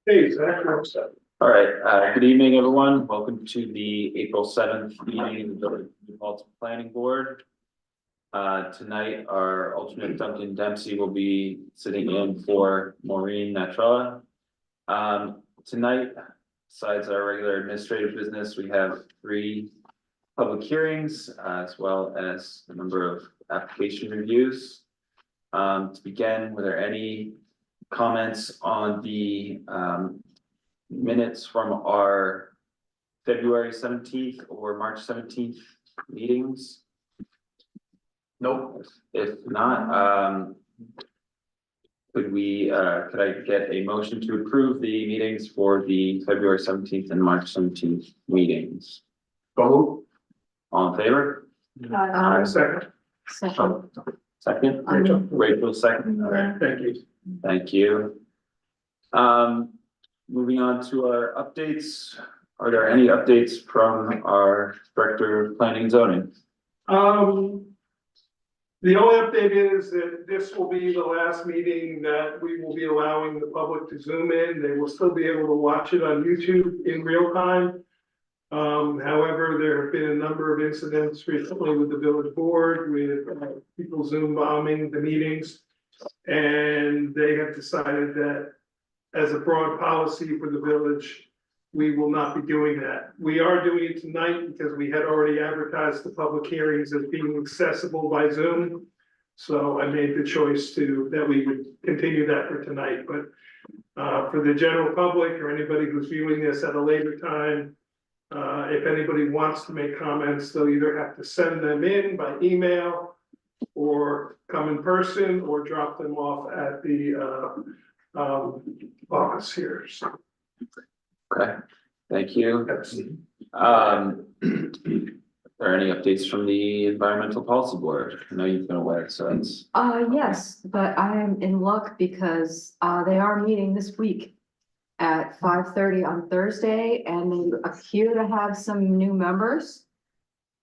Hey, Zach, what's up? All right, good evening, everyone. Welcome to the April 7th meeting of the New Paltz Planning Board. Tonight, our alternate Duncan Dempsey will be sitting in for Maureen Natrella. Tonight, besides our regular administrative business, we have 3 public hearings, as well as a number of application reviews. To begin, were there any comments on the minutes from our February 17th or March 17th meetings? Nope. If not, could I get a motion to approve the meetings for the February 17th and March 17th meetings? Go. All in favor? Second. Oh, second, Rachel, second. All right, Thank you. thank you. Moving on to our updates. Are there any updates from our Director of Planning and Zoning? The only update is that this will be the last meeting that we will be allowing the public to zoom in. They will still be able to watch it on YouTube in real time. However, there have been a number of incidents recently with the village board with people Zoom bombing the meetings. And they have decided that as a broad policy for the village, we will not be doing that. We are doing it tonight because we had already advertised the public hearings as being accessible by Zoom. So I made the choice that we would continue that for tonight, but for the general public or anybody who's viewing this at a later time, if anybody wants to make comments, they'll either have to send them in by email or come in person or drop them off at the office here. So. Okay, thank you. That's Are there any updates from the Environmental Policy Board? I know you've been away, so it's. Yes, but I am in luck because they are meeting this week at 5:30 on Thursday, and they appear to have some new members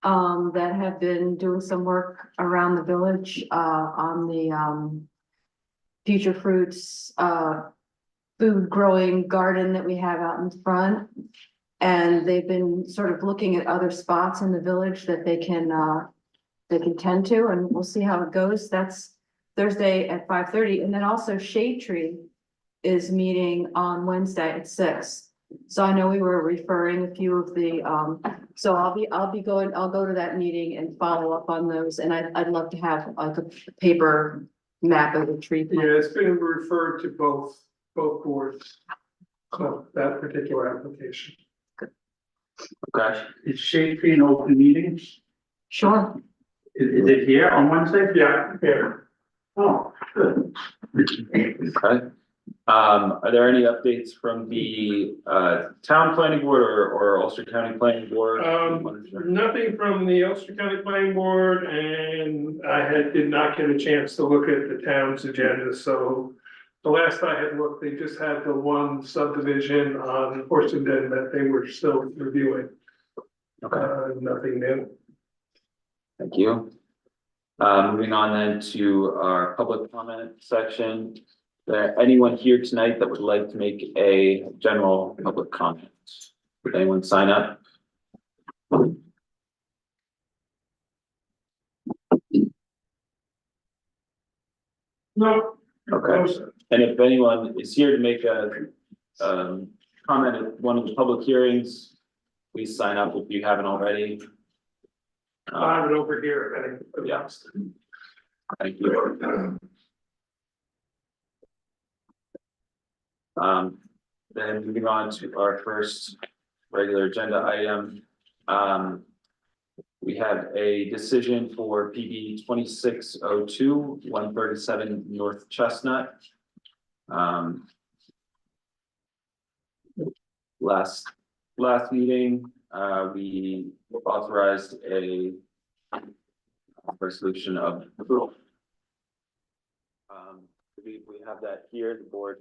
that have been doing some work around the village on the Future Fruits food growing garden that we have out in front. And they've been sort of looking at other spots in the village that they can tend to, and we'll see how it goes. That's Thursday at 5:30, and then also Shade Tree is meeting on Wednesday at 6. So I know we were referring a few of the, so I'll go to that meeting and follow up on those, and I'd love to have like a paper map of the tree. Yeah, it's been referred to both boards. So that particular application. Okay, Is Shade Tree an open meeting? Sure. Is it here on Wednesday? Yeah, here. Oh, good. okay. Are there any updates from the Town Planning Board or Ulster County Planning Board? Nothing from the Ulster County Planning Board, and did not get a chance to look at the town's agenda, so. The last I had looked, they just had the one subdivision on Horsenden that they were still reviewing. Okay, Nothing new. thank you. Moving on then to our public comment section. Is there anyone here tonight that would like to make a general public comment? Would anyone sign up? No. Okay, and if anyone is here to make a comment at one of the public hearings, please sign up if you haven't already. I have it over here, if anybody Yeah. wants to. Thank you. Then moving on to our first regular agenda item. We have a decision for PB 2602 137 North Chestnut. Last meeting, we authorized a resolution of approval. We have that here. The board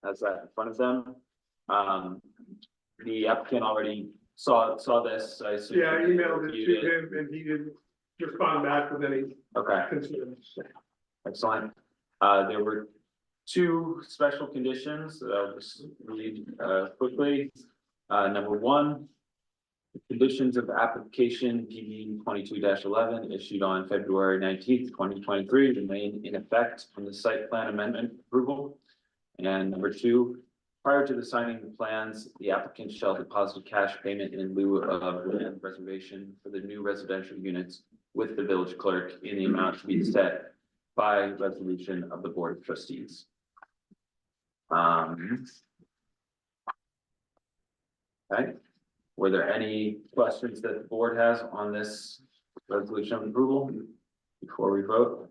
has that in front of them. The applicant already saw this. I assume. Yeah, I emailed it to him and he didn't respond back with any Okay, concerns. excellent. There were two special conditions that I'll just read quickly. Number one. The conditions of application PB 22-11 issued on February 19th, 2023 remain in effect on the site plan amendment approval. And number two, prior to the signing of the plans, the applicant shall deposit cash payment in lieu of land reservation for the new residential units with the village clerk in the amount to be set by resolution of the Board of Trustees. Okay. Were there any questions that the board has on this resolution of approval before we vote?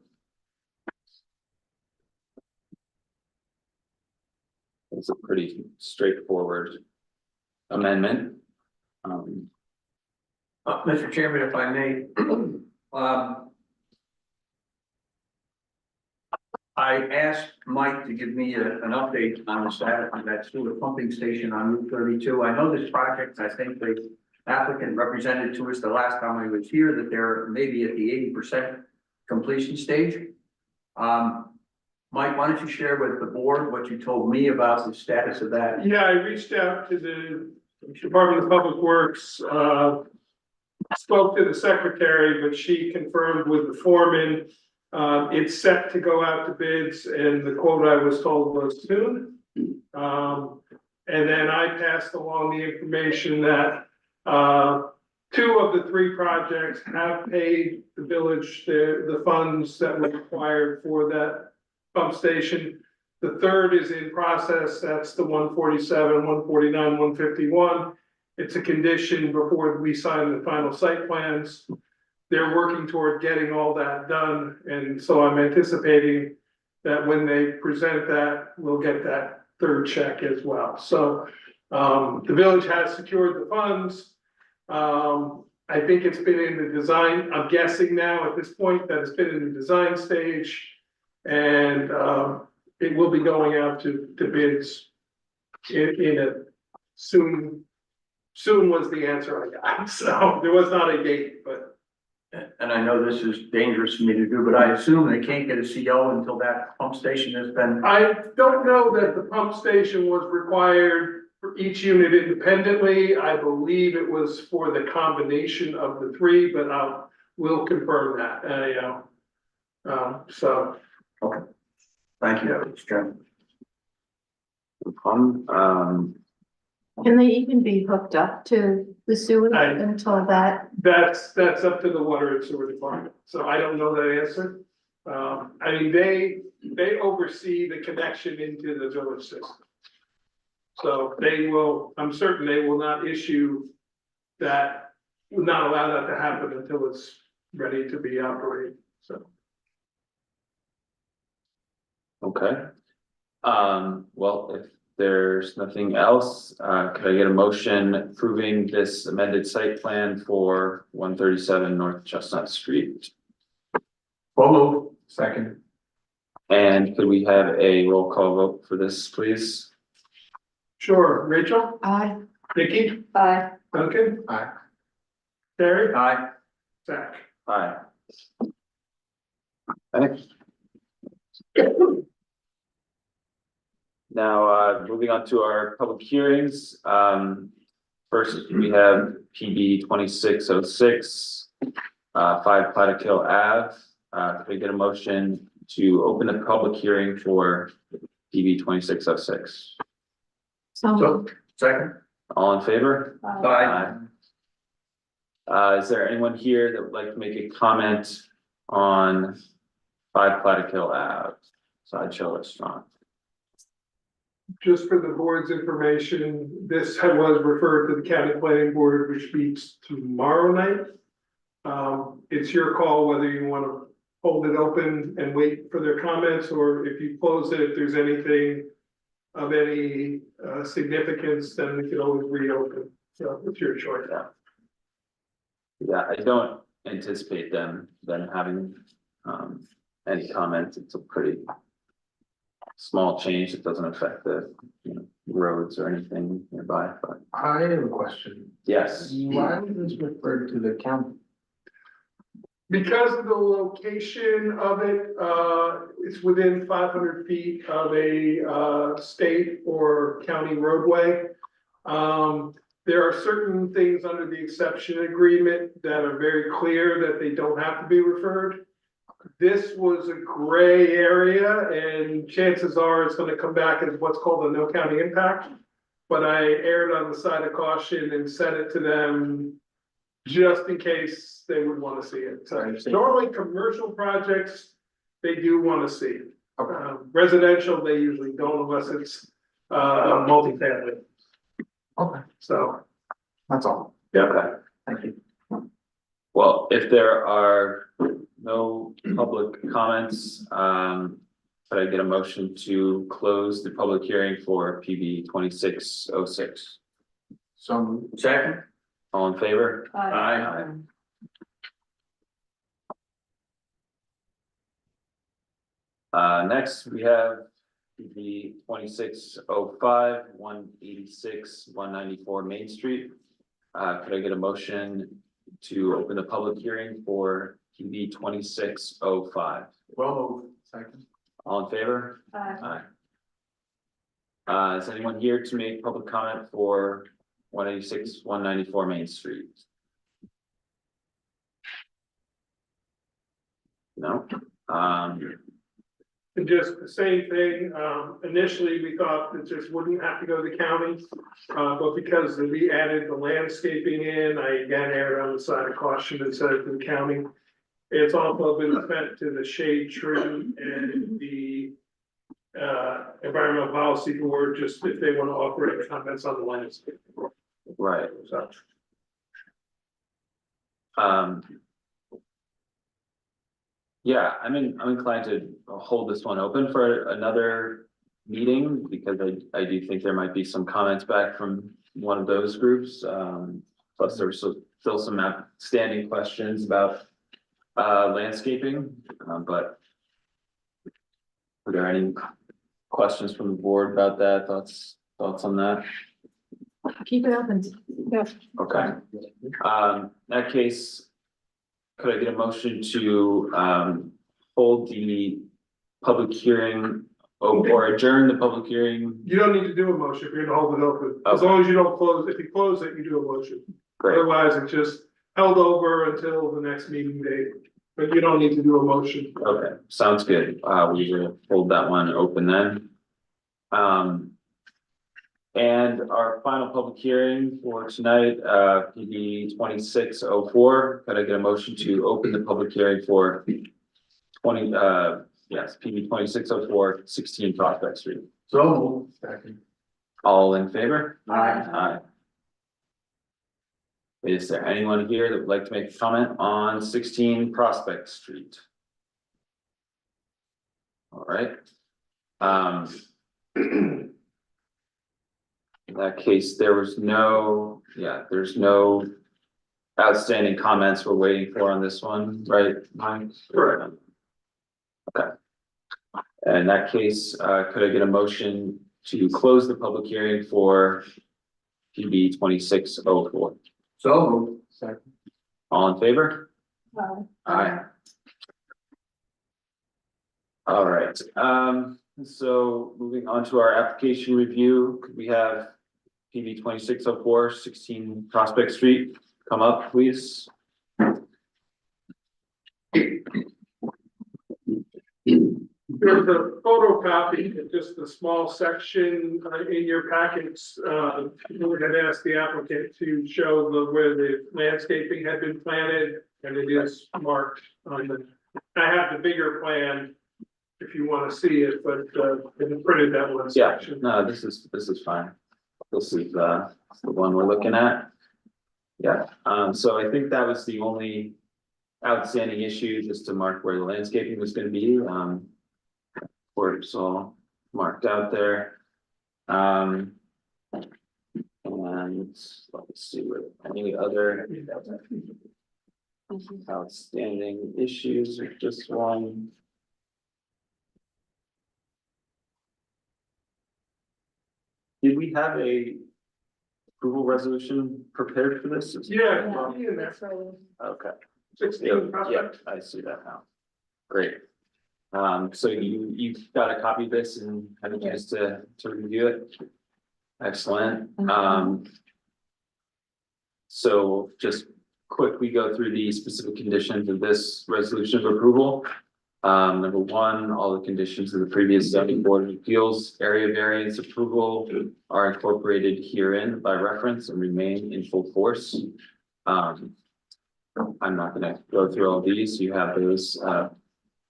It's a pretty straightforward amendment. Mr. Chairman, if I may, I asked Mike to give me an update on the status of that sewer pumping station on Route 32. I know this project, I think the applicant represented to us the last time I was here that they're maybe at the 80% completion stage. Mike, why don't you share with the board what you told me about the status of that? Yeah, I reached out to the Department of Public Works, spoke to the secretary, but she confirmed with the foreman. It's set to go out to bids and the quote I was told was soon. And then I passed along the information that, two of the three projects have paid the village the funds that were required for that pump station. The third is in process, that's the 147, 149, 151. It's a condition before we sign the final site plans. They're working toward getting all that done, and so I'm anticipating that when they present that, we'll get that third check as well. So the village has secured the funds. I think it's been in the design, I'm guessing now at this point that it's been in the design stage. And it will be going out to bids in a soon was the answer I got. So there was not a date, but. And I know this is dangerous for me to do, but I assume they can't get a CO until that pump station has been. I don't know that the pump station was required for each unit independently. I believe it was for the combination of the three, but we'll confirm that, so. Okay. Thank you, Mr. Chairman. No problem. Can they even be hooked up to the sewer I- until that? That's up to the water and sewer department, so I don't know that answer. I mean, they oversee the connection into the village system. So I'm certain they will not issue that, will not allow that to happen until it's ready to be operated, so. Okay. Well, if there's nothing else, could I get a motion approving this amended site plan for 137 North Chestnut Street? Follow. Second. And could we have a roll call vote for this, please? Sure, Rachel, Aye. Vicky, Aye. Duncan? Aye. Terry? Aye. Zach? Aye. Thanks. Now, moving on to our public hearings. First, we have PB 2606, 5 Plattekill Ave. Could we get a motion to open the public hearing for PB 2606? So, second. All in favor? Aye. Is there anyone here that would like to make a comment on 5 Plattekill Ave, Sideshow Restaurant? Just for the board's information, this was referred to the county planning board, which meets tomorrow night. It's your call whether you want to hold it open and wait for their comments, or if you close it, if there's anything of any significance, then we could always reopen. So it's your choice. Yeah, I don't anticipate them having any comments. It's a pretty small change. It doesn't affect the, roads or anything nearby, but I have a question. yes. Why was this referred to the county? Because of the location of it, it's within 500 feet of a, state or county roadway. There are certain things under the exception agreement that are very clear that they don't have to be referred. This was a gray area and chances are it's gonna come back as what's called a no county impact. But I erred on the side of caution and sent it to them just in case they would wanna see it. So normally, commercial projects, they do wanna see. Residential, they usually don't unless it's, multifamily. Okay, So, that's all. yeah. Okay. Thank you. Well, if there are no public comments, could I get a motion to close the public hearing for PB 2606? So, second? All in favor? Aye. Next, we have PB 2605, 186, 194 Main Street. Could I get a motion to open the public hearing for PB 2605? Well, second. All in favor? Aye. Is anyone here to make public comment for 186, 194 Main Street? No, And just the same thing, initially, we thought it just wouldn't have to go to the county. But because we added the landscaping in, I again erred on the side of caution and sent it to the county. It's also been sent to the shade tree and the environmental policy board, just if they want to offer any comments on the landscape. right. So, Yeah, I'm inclined to hold this one open for another meeting because I do think there might be some comments back from one of those groups. Plus there's still some outstanding questions about landscaping, but are there any questions from the board about that? Thoughts on that? Keep it open. Yeah. Okay. In that case, could I get a motion to hold the public hearing or adjourn the public hearing? you don't need to do a motion if you're gonna hold it open, as long as you don't close, if you close it, you do a motion. Great, Otherwise, it's just held over until the next meeting date, but you don't need to do a motion. okay, sounds good. We will hold that one open then. And our final public hearing for tonight, PB 2604. Could I get a motion to open the public hearing for PB 2604, 16 Prospect Street? So, second. All in favor? Aye. Aye. Is there anyone here that would like to make a comment on 16 Prospect Street? All right. In that case, there's no outstanding comments we're waiting for on this one, right, Mike? Correct. Okay. In that case, could I get a motion to close the public hearing for PB 2604? So, second. All in favor? Aye. All right, so moving on to our application review, could we have PB 2604, 16 Prospect Street come up, please? There's a photocopy, just a small section in your packets. We had asked the applicant to show where the landscaping had been planted, and it is marked on the. I have the bigger plan if you want to see it, but I printed that one Yeah, section. no, this is fine. This is the one we're looking at. Yeah, so I think that was the only outstanding issue, just to mark where the landscaping was gonna be. Where it's all marked out there. And let's see what any other outstanding issues with this one. Did we have a approval resolution prepared for this? Yeah. Yeah. Okay, 16 Yeah, Prospect. I see that now. Great. So you've got a copy of this and had a chance to review it? Excellent. So just quickly go through the specific conditions of this resolution of approval. Number one, all the conditions of the previous zoning board of appeals area variance approval are incorporated herein by reference and remain in full force. I'm not gonna go through all these. You have those,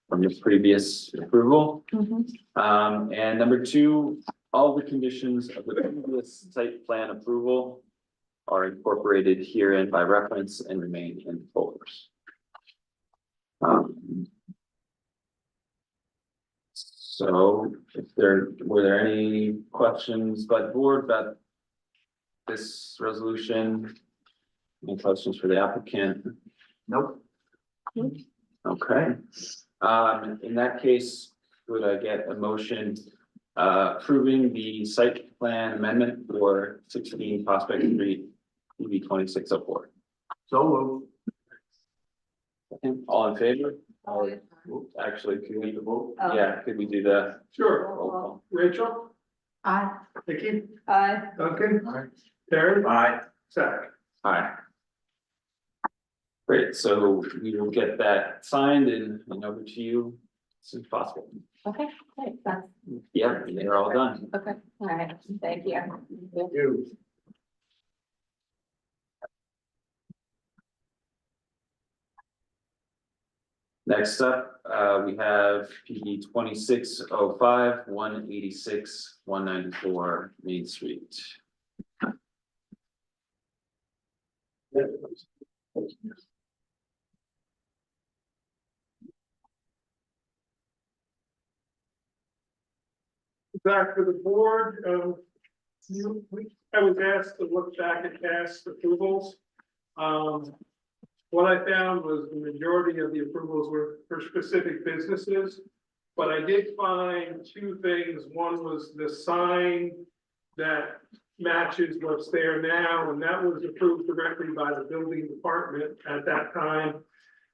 from the previous approval. And number two, all the conditions of the previous site plan approval are incorporated herein by reference and remain in full force. So were there any questions by the board about this resolution? Any questions for the applicant? Nope. Okay. In that case, would I get a motion approving the site plan amendment for 16 Prospect Street, PB 2604? So moved. All in favor? Aye. Actually, could we, Oh. yeah, could we do the Sure. roll call? Rachel, Aye. Vicky, Aye. Duncan, Terry, Aye. Zach. Aye. Great, so we will get that signed and over to you as soon as possible. Okay, great, that's, Yeah, they're all done. okay, all right, thank you. You. Next up, we have PB 2605, 186, 194 Main Street. Back to the board, I was asked to look back at past approvals. What I found was the majority of the approvals were for specific businesses. But I did find two things. One was the sign that matches what's there now, and that was approved directly by the building department at that time.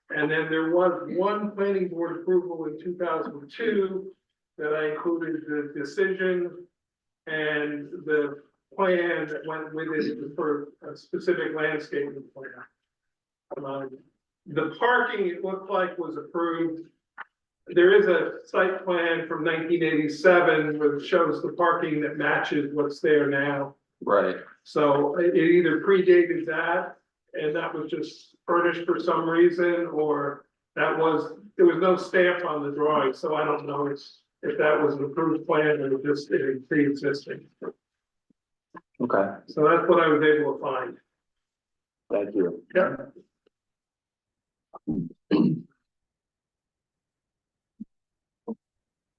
And then there was one planning board approval in 2002 that I included the decision and the plan that went with it for a specific landscaping plan. The parking, it looked like, was approved. There is a site plan from 1987 which shows the parking that matches what's there now. Right, So it either predated that, and that was just furnished for some reason, or there was no stamp on the drawing, so I don't know if that was an approved plan or just pre-existing. okay, So that's what I was able to find. thank you. Yeah.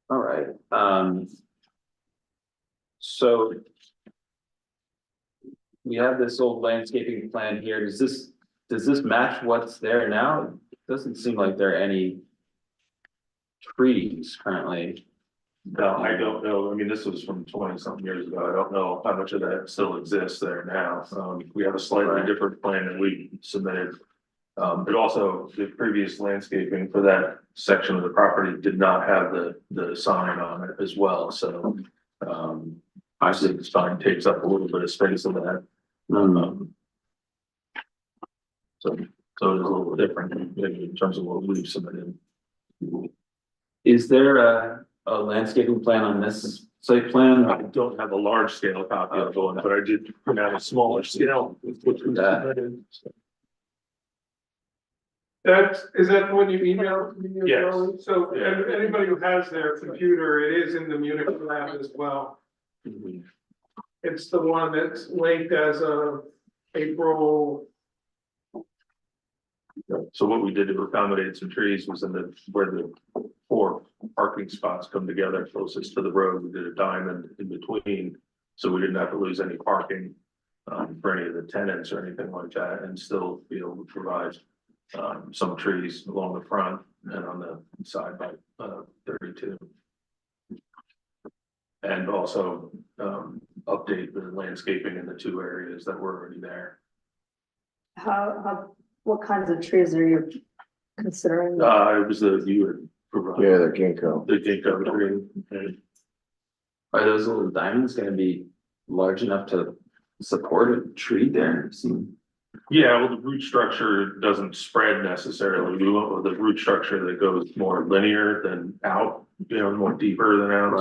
All right, so we have this old landscaping plan here. Does this match what's there now? It doesn't seem like there are any trees currently. No, I don't know. I mean, this was from 20-something years ago. I don't know how much of that still exists there now. We have a slightly different plan than we submitted. But also the previous landscaping for that section of the property did not have the sign on it as well, so. I think the sign takes up a little bit of space of that. So it is a little different in terms of what we've submitted. Is there a landscaping plan on this site plan? I don't have a large scale copy of one, but I did print out a smaller scale. Which we submitted. Is that the one you emailed me? Yes. Charlie? So Yeah. anybody who has their computer, it is in the Munich lab as well. Mhm. It's the one that's linked as of April. So what we did to accommodate some trees was where the 4 parking spots come together closest to the road, we did a diamond in between. So we didn't have to lose any parking for any of the tenants or anything like that, and still be able to provide some trees along the front and on the side by 32. And also update the landscaping in the 2 areas that were already there. What kinds of trees are you considering. It was the, you would provide. Yeah, the ginkgo. The ginkgo tree. And Are those little diamonds gonna be large enough to support a tree there? Yeah, well, the root structure doesn't spread necessarily. We went with a root structure that goes more linear than out, more deeper than out,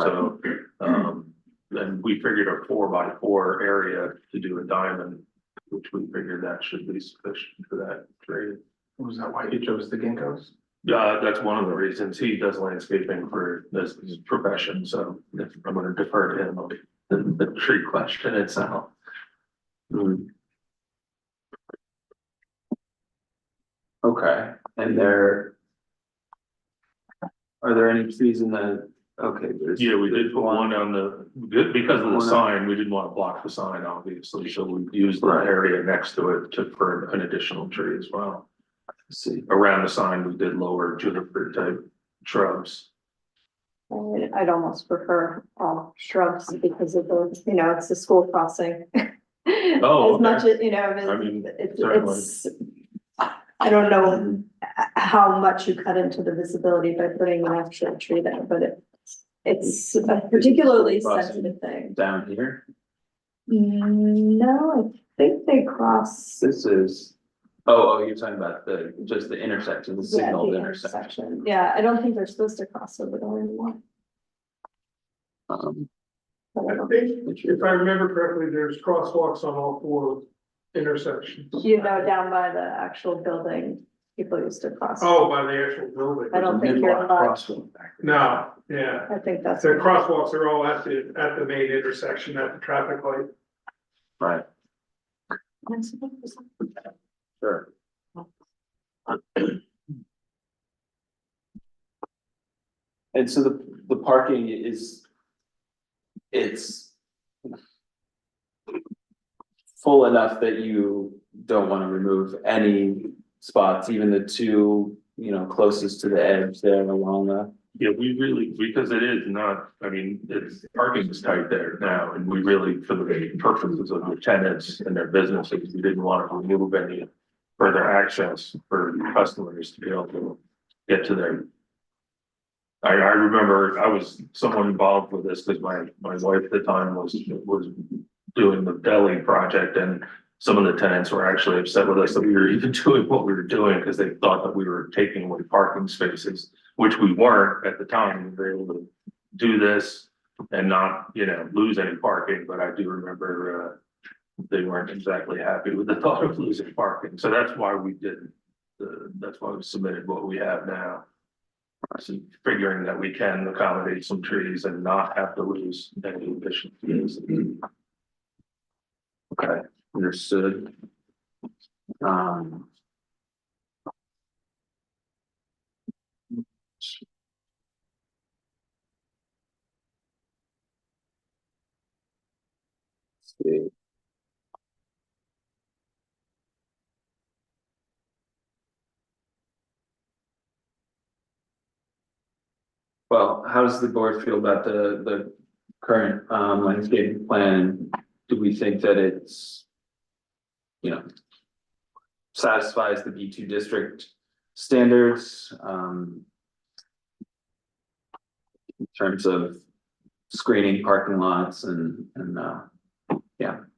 so. Then we figured a 4x4 area to do a diamond, which we figured that should be sufficient for that tree. Was that why you chose the ginkgos? That's one of the reasons. He does landscaping for this his profession, so I'm gonna defer to him on the tree question itself. Okay, and are there any trees in the, okay, there's. Yeah, we did put one on because of the sign, we didn't want to block the sign, obviously, so we used the area next to it for an additional tree as well. See, Around the sign, we did lower juniper type shrubs. I'd almost prefer all shrubs because of the, it's the school crossing. Oh, As much okay. as, I mean, it's, certainly. I don't know how much you cut into the visibility by putting an actual tree there, but it's a particularly sensitive thing. down here, No, I think they cross. this is, oh, you're talking about just the intersection, the Yeah, signaled the intersection. Yeah, I don't think they're supposed to cross over there anymore. But I I don't- think, if I remember correctly, there's crosswalks on all 4 intersections. Down by the actual building, people used to cross. Oh, by the actual building. I don't think you're allowed. No, yeah, I think that's. the crosswalks are all at the main intersection at the traffic light. Right, sure. And so the parking it's full enough that you don't want to remove any spots, even the two, closest to the edge there along the. Yeah, we really, because it is not, parking is tight there now, and we really, for the purposes of the tenants and their businesses, we didn't want to remove any further access for customers to be able to get to their. I remember I was somewhat involved with this because my wife at the time was doing the deli project, and some of the tenants were actually upset with us that we were even doing what we were doing because they thought that we were taking away parking spaces, which we weren't at the time. We were able to do this and not, lose any parking, but I do remember they weren't exactly happy with the thought of losing parking. So that's why we that's why we submitted what we have now. So figuring that we can accommodate some trees and not have to lose any additional trees. Okay, understood. See. Well, how does the board feel about the current landscaping plan? Do we think that it's, satisfies the B2 district standards, in terms of screening parking lots and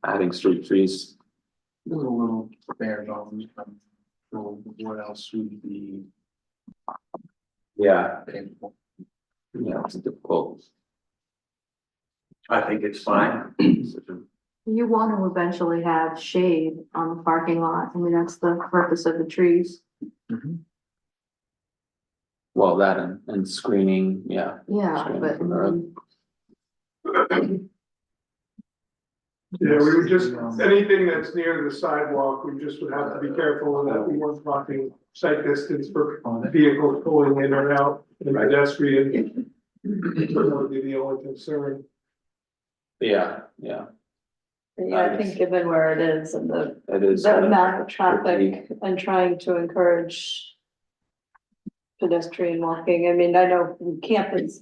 adding street trees? A little bare bones, what else would be Yeah, available? it's difficult. I think it's fine. You want to eventually have shade on the parking lot. I mean, that's the purpose of the trees. Well, that and screening, yeah. Yeah, Screening but from the road. Yeah, we would just, anything that's near the sidewalk, we just would have to be careful that we weren't blocking sight distance for vehicles pulling in or out, and pedestrian. That would be the only concern. Yeah. Yeah, I think given where it is and It is. the amount of traffic and trying to encourage pedestrian walking, I mean, I know campus,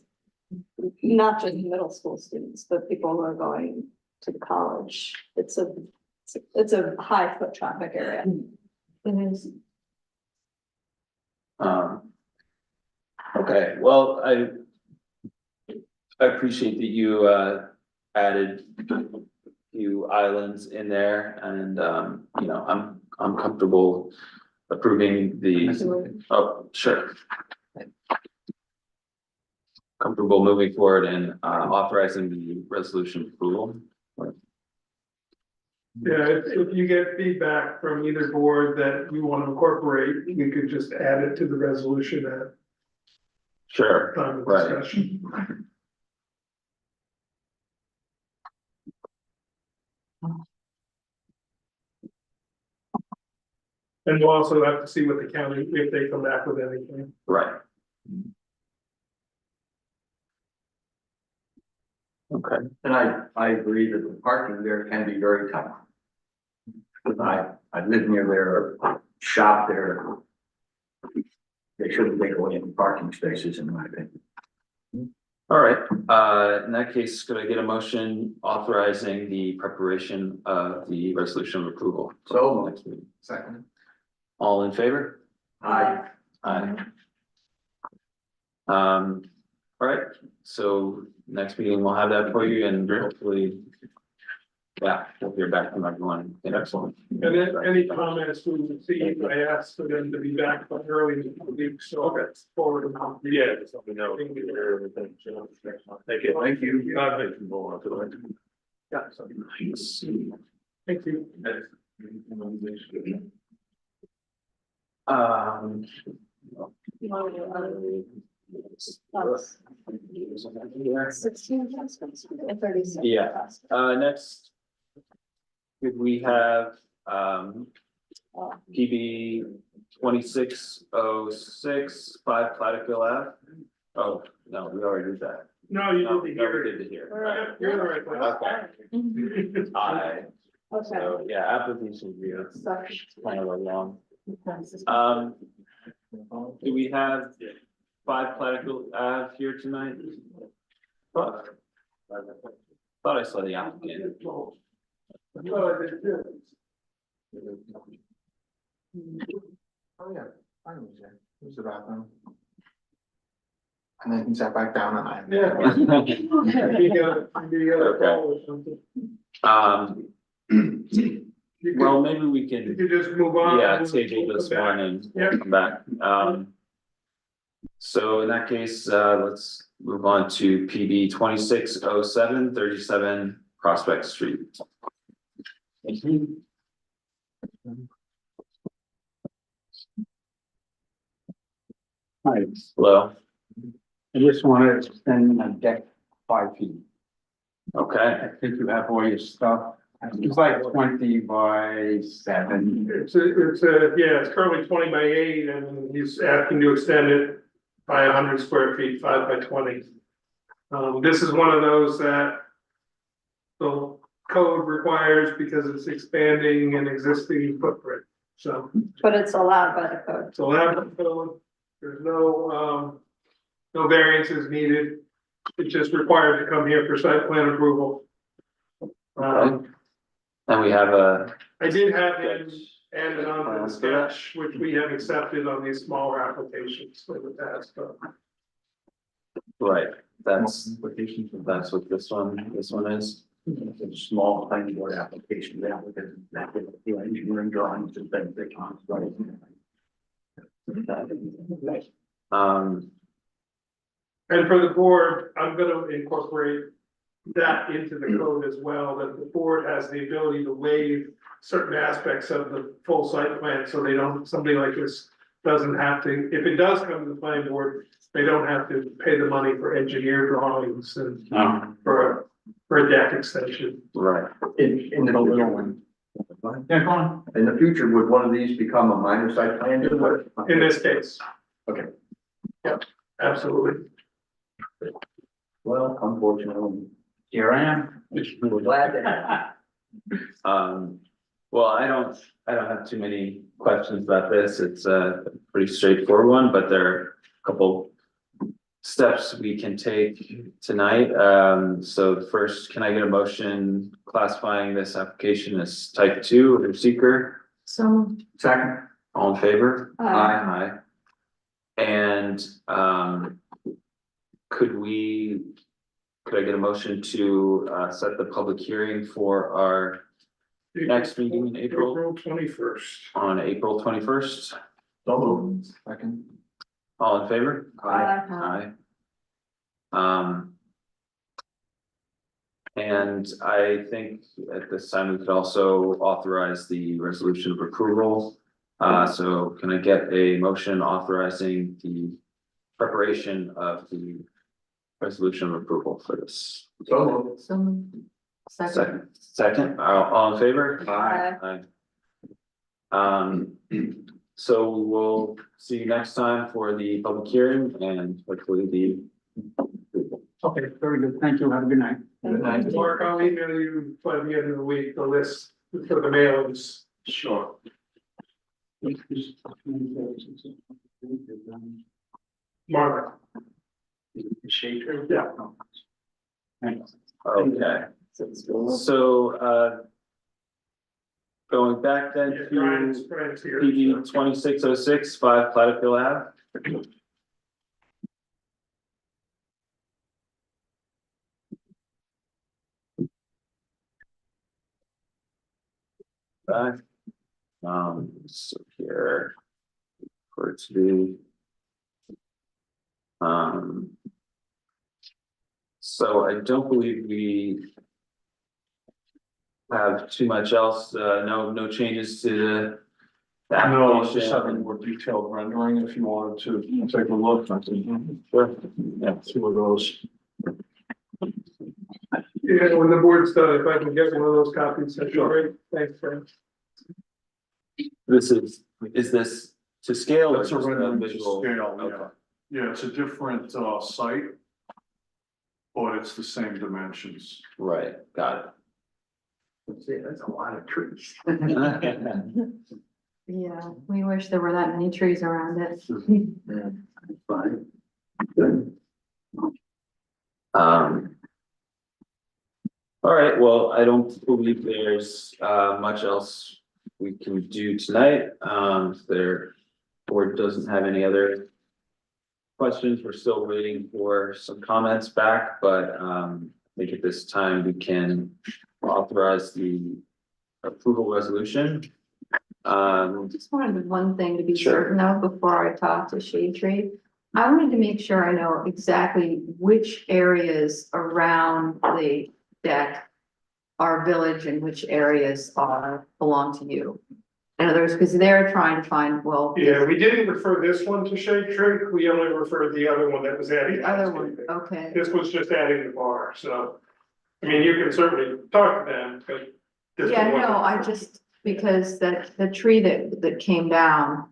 not just middle school students, but people who are going to the college, it's a high foot traffic area. it is. Okay, well, I appreciate that you added a few islands in there and you know, I'm comfortable approving the, oh, sure. Comfortable moving forward and authorizing the resolution approval. Yeah, if you get feedback from either board that you want to incorporate, we could just add it to the resolution at Sure, time of right. discussion. And we'll also have to see what the county, if they come back with anything. Right. Okay, And I agree that the parking there can be very tight. Because I live near their shop there. They shouldn't take away any parking spaces in my opinion. all right, in that case, could I get a motion authorizing the preparation of the resolution of approval? So- Next meeting. Second. All in favor? I, Aye. All right, so next meeting we'll have that for you and hopefully. Yeah, we'll hear back from everyone. Excellent. And then any comments we receive, I asked for them to be back early in the week, so I'll get forward. Yeah, just let me know. Thank you. Thank you. Thank you. God, thank you more to it. Yeah, thank you. Um. Yeah, next. We have, PB 2606 5 Platicville Ave. Oh, no, we already did that. No, you No, did no, the we hearing. did the here. You're the right place. Okay. Aye. Okay. So, yeah, application review, it's kind of a long. Do we have 5 Platicville Ave here tonight? Thought I saw the applicant. Oh, I did too. Oh, yeah, I was there. There's the bathroom. And then he sat back down and I. Yeah. You got a call or something. You could- Well, maybe we You can, could just move on. yeah, We'll table this come back. one and Yeah. come back. So in that case, let's move on to PB 2607 37 Prospect Street. Thank you. Hi, Hello, I just want to extend my deck 5 feet. okay, I think you have all your stuff. It's like 20 by 7. Yeah, it's currently 20 by 8 and he's asking to extend it by 100 square feet, 5 by 20. This is one of those that the code requires because it's expanding an existing footprint, so. But it's allowed by the code. So there's no variances needed. It's just required to come here for site plan approval. and we have a. I did have him added on to the sketch, which we have accepted on these smaller applications for the past, but. Right, that's what this one is. it's a small planning board application, yeah, because that the engineering drawings have been big on, right? And for the board, I'm gonna incorporate that into the code as well, that the board has the ability to waive certain aspects of the full site plan, so they don't, somebody like this doesn't have to, if it does come to the planning board, they don't have to pay the money for engineer drawings and for a deck extension. Right, In the little future, one. Yeah, go on. in the future, would one of these become a minor site plan? In this case. Okay. Yep, absolutely. Well, unfortunately, Here I am. we're glad to have. well, I don't have too many questions about this, it's a pretty straightforward one, but there are a couple. Steps we can take tonight, so first, can I get a motion classifying this application as type 2 or seeker? So, Second, All in favor? Aye. Aye. And, could I get a motion to, set the public hearing for our next meeting in April, April 21st. on April 21st? Second. All in favor? Aye. Aye. And I think at this time we could also authorize the resolution of approval. So can I get a motion authorizing the preparation of the resolution of approval for this? So, So, Second, all in favor? Aye. Aye. So we'll see you next time for the public hearing and hopefully the. Okay, very good. Thank you. Have a good night. Mark, I'll email you by the end of the week, the list for the mailings. Sure. Mark, yeah. Thanks. Okay, so, going back then Yeah, to Brian's here. PB 2606, 5 Platicville Ave. Back. So here. For it to be. So I don't believe we. Have too much else, no changes to the. No, just having application. more detailed rendering if you wanted to take a look. I think, Sure. yeah, see what those. Yeah, when the board's done, if I can get one of those copies, that's great. Thanks, Frank. This is this to scale or That's a just a rendering to visual? scale, yeah. Okay. Yeah, it's a different site. But it's the same dimensions. Right, got that's a lot of trees. it. yeah, we wish there were that many trees around it. Fine. All right, well, I don't believe there's much else we can do tonight. If their board doesn't have any other questions, we're still waiting for some comments back, but I think at this time we can authorize the approval resolution. Just wanted one thing to be Sure. certain of before I talk to Shade Tree. I wanted to make sure I know exactly which areas around the deck are village and which areas belong to you. In other words, because they're trying to find, well. Yeah, we didn't refer this one to Shade Tree, we only referred the other one that was adding. The other one, okay. This was just adding the bar, so, I mean, you can certainly talk to them, but. this Yeah, one no, I wasn't- just, because the tree that came down,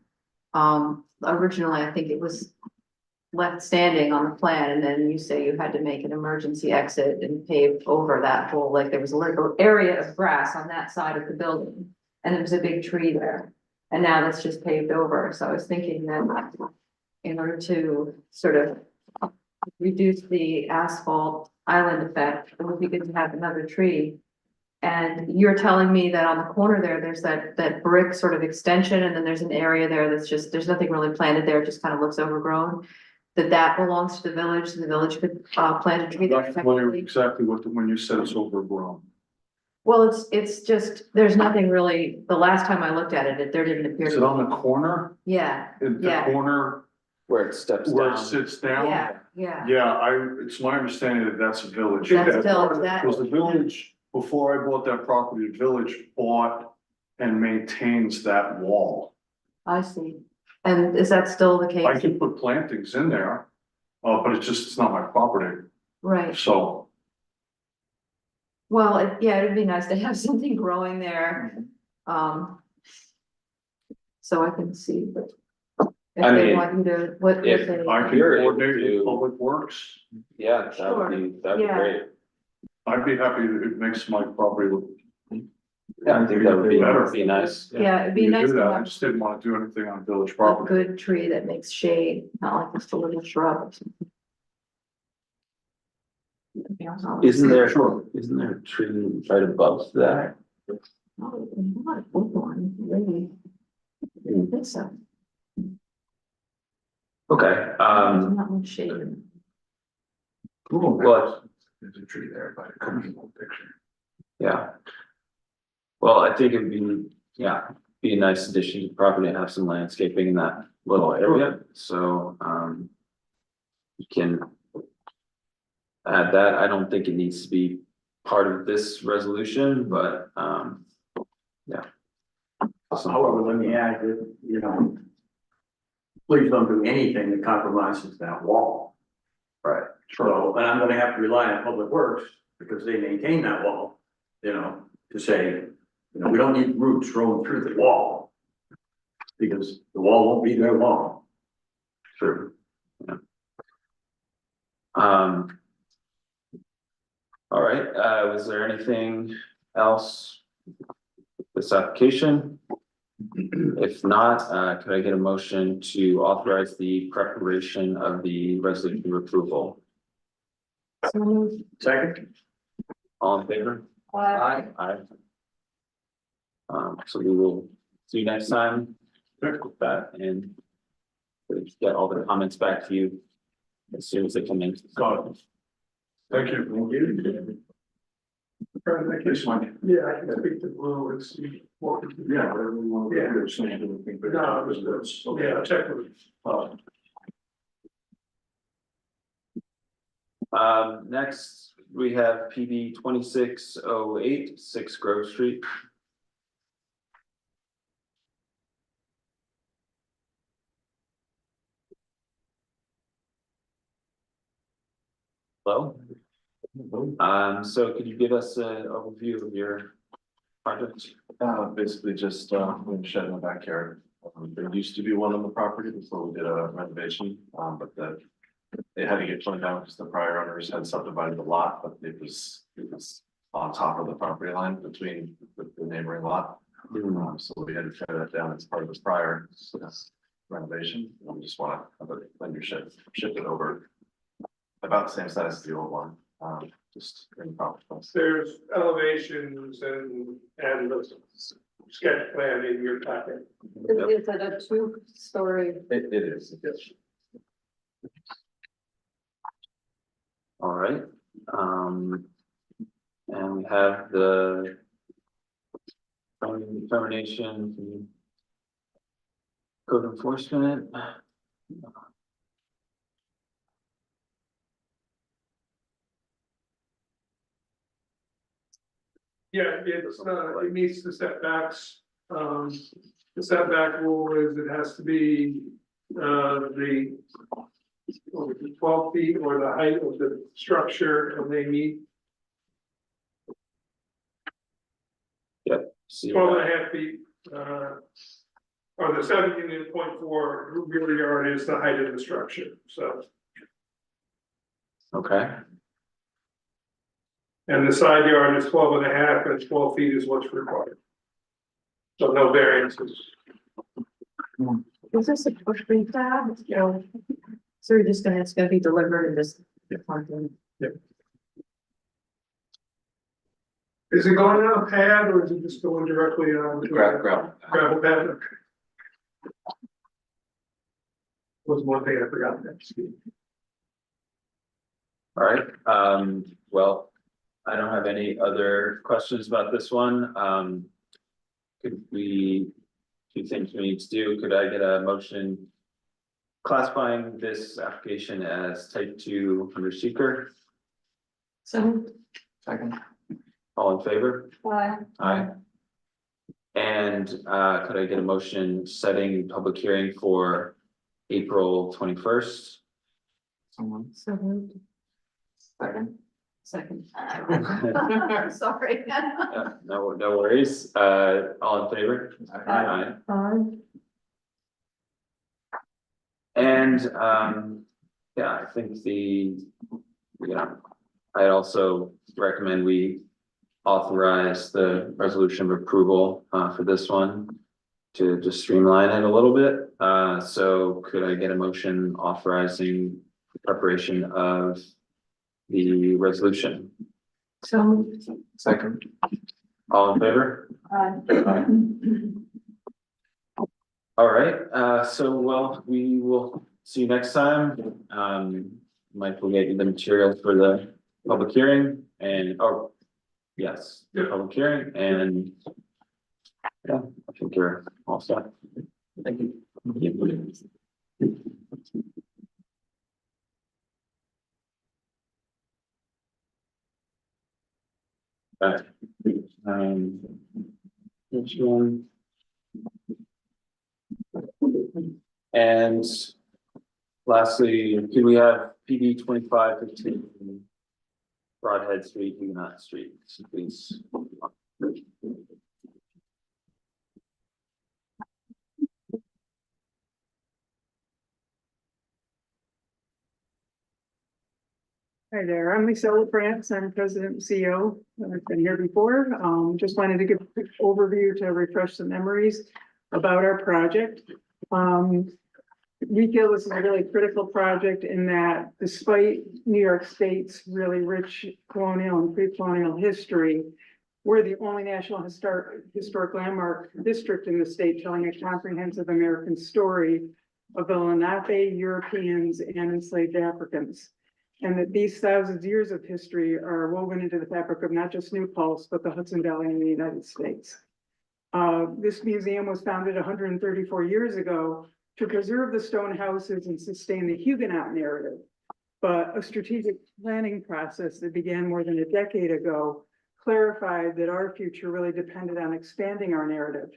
originally, I think it was left standing on the plan, and then you say you had to make an emergency exit and pave over that whole, like, there was a little area of grass on that side of the building, and there was a big tree there, and now that's just paved over, so I was thinking that in order to sort of reduce the asphalt island effect, it would be good to have another tree. And you're telling me that on the corner there, there's that brick sort of extension, and then there's an area there that's just, there's nothing really planted there, it just kind of looks overgrown. That belongs to the village, and the village could plant a tree I'm there not familiar technically. exactly when you said it's overgrown. Well, it's just, there's nothing really, the last time I looked at it, there didn't appear Is to it be. on the corner? Yeah, In the Yeah. corner Where it steps where it down. sits down? yeah, Yeah, it's my understanding that that's a village. that's village, Because the village, before I bought that property, the village bought and maintains that wall. I see. And is that still the I case? can put plantings in there, but it's not my property, Right, so. well, yeah, it'd be nice to have something growing there, so I can see, but. If I they mean, want you to, what if they. I can You're able coordinate to- with Public Works. Yeah, that'd be Yeah. great. I'd be happy if it makes my property look. Yeah, I think that would Better. be nice. Yeah, it'd be You nice do to that, I have just didn't want to do anything on village a property. good tree that makes shade, not like just a little shrub or something. Isn't there, Sure. isn't there a tree right above that? Oh, not a big one, really. I don't think so. Okay, Not much shade in it. well, There's a tree there, but it couldn't be one picture. yeah. Well, I think it'd be, yeah, be a nice addition to the property and have some landscaping in that little area, so, you can add that. I don't think it needs to be part of this resolution, but, yeah. However, let me add that, you know, please don't do anything that compromises that wall. Right. So, and I'm gonna have to rely on Public Works, because they maintain that wall, you know, to say, you know, we don't need roots growing through the wall. Because the wall won't be there long. True. Yeah. All right, was there anything else? with This application? If not, could I get a motion to authorize the preparation of the resolution of approval? So moved. Second? All in favor? Uh, Aye. So we will see you next time with that and we'll get all the comments back to you as soon as they come in. Got it. Thank you. Thank you. This one. Yeah, I can speak to Blue and see what we can do. Yeah, whatever we want to Yeah. do, same thing, but. No, it was good. Yeah, check with Next, we have PB 2608, 6 Grove Street. Hello? So could you give us an overview of your project? Basically just, wind shed in the backyard. There used to be one on the property before we did a renovation, but they had to get torn down because the prior owners had subdivided the lot, but it was on top of the property line between the neighboring lot. So we had to tear that down as part of this prior renovation. We just want to have a vendor shed, shift it over about the same size as the old one, just in proper place. There's elevations and the sketch plan in your packet. Is it a two-story? It is. All right, and we have the determination from code enforcement. Yeah, it meets the setbacks. The setback rule is it has to be, the 12 feet or the height of the structure, and they meet See, 12 and a half feet, or the 17.4 rear yard is the height of the structure, so. okay, And the side yard is 12 and a half, and 12 feet is what's required. So no variances. Is this a push prefab? Yeah. So you're just gonna, it's gonna be delivered and just. Is it going on a pad or is it just going directly on? Gravel. Gravel pad, okay. Was one thing I forgot to ask you. all right, well, I don't have any other questions about this one, could we, two things we need to do, could I get a motion classifying this application as type 2 under seeker? So. Second. All in favor? Aye. Aye. And could I get a motion setting public hearing for April 21st? Someone. So moved. Second. Second. Sorry. No worries, all in favor? Aye. And yeah, I think I'd also recommend we authorize the resolution of approval for this one to just streamline it a little bit. So could I get a motion authorizing the preparation of the resolution? So moved. Second. All in favor? Aye. All right, so well, we will see you next time. Mike will get you the material for the public hearing and, oh, yes, the public hearing and yeah, I think you're all set. Thank you. Right. Which one? And lastly, do we have PD 2515 Broadhead Street, Huguenot Street, please? Hi there, I'm Lisa LaFrance, I'm President and CEO, I've been here before, just wanted to give a quick overview to refresh some memories about our project. We feel this is a really critical project in that despite New York State's really rich colonial and pre-colonial history, we're the only national historic landmark district in the state telling a comprehensive American story of the Lenape, Europeans, and enslaved Africans. And that these thousands of years of history are woven into the fabric of not just New Paltz, but the Hudson Valley in the United States. This museum was founded 134 years ago to preserve the stone houses and sustain the Huguenot narrative. But a strategic planning process that began more than a decade ago clarified that our future really depended on expanding our narrative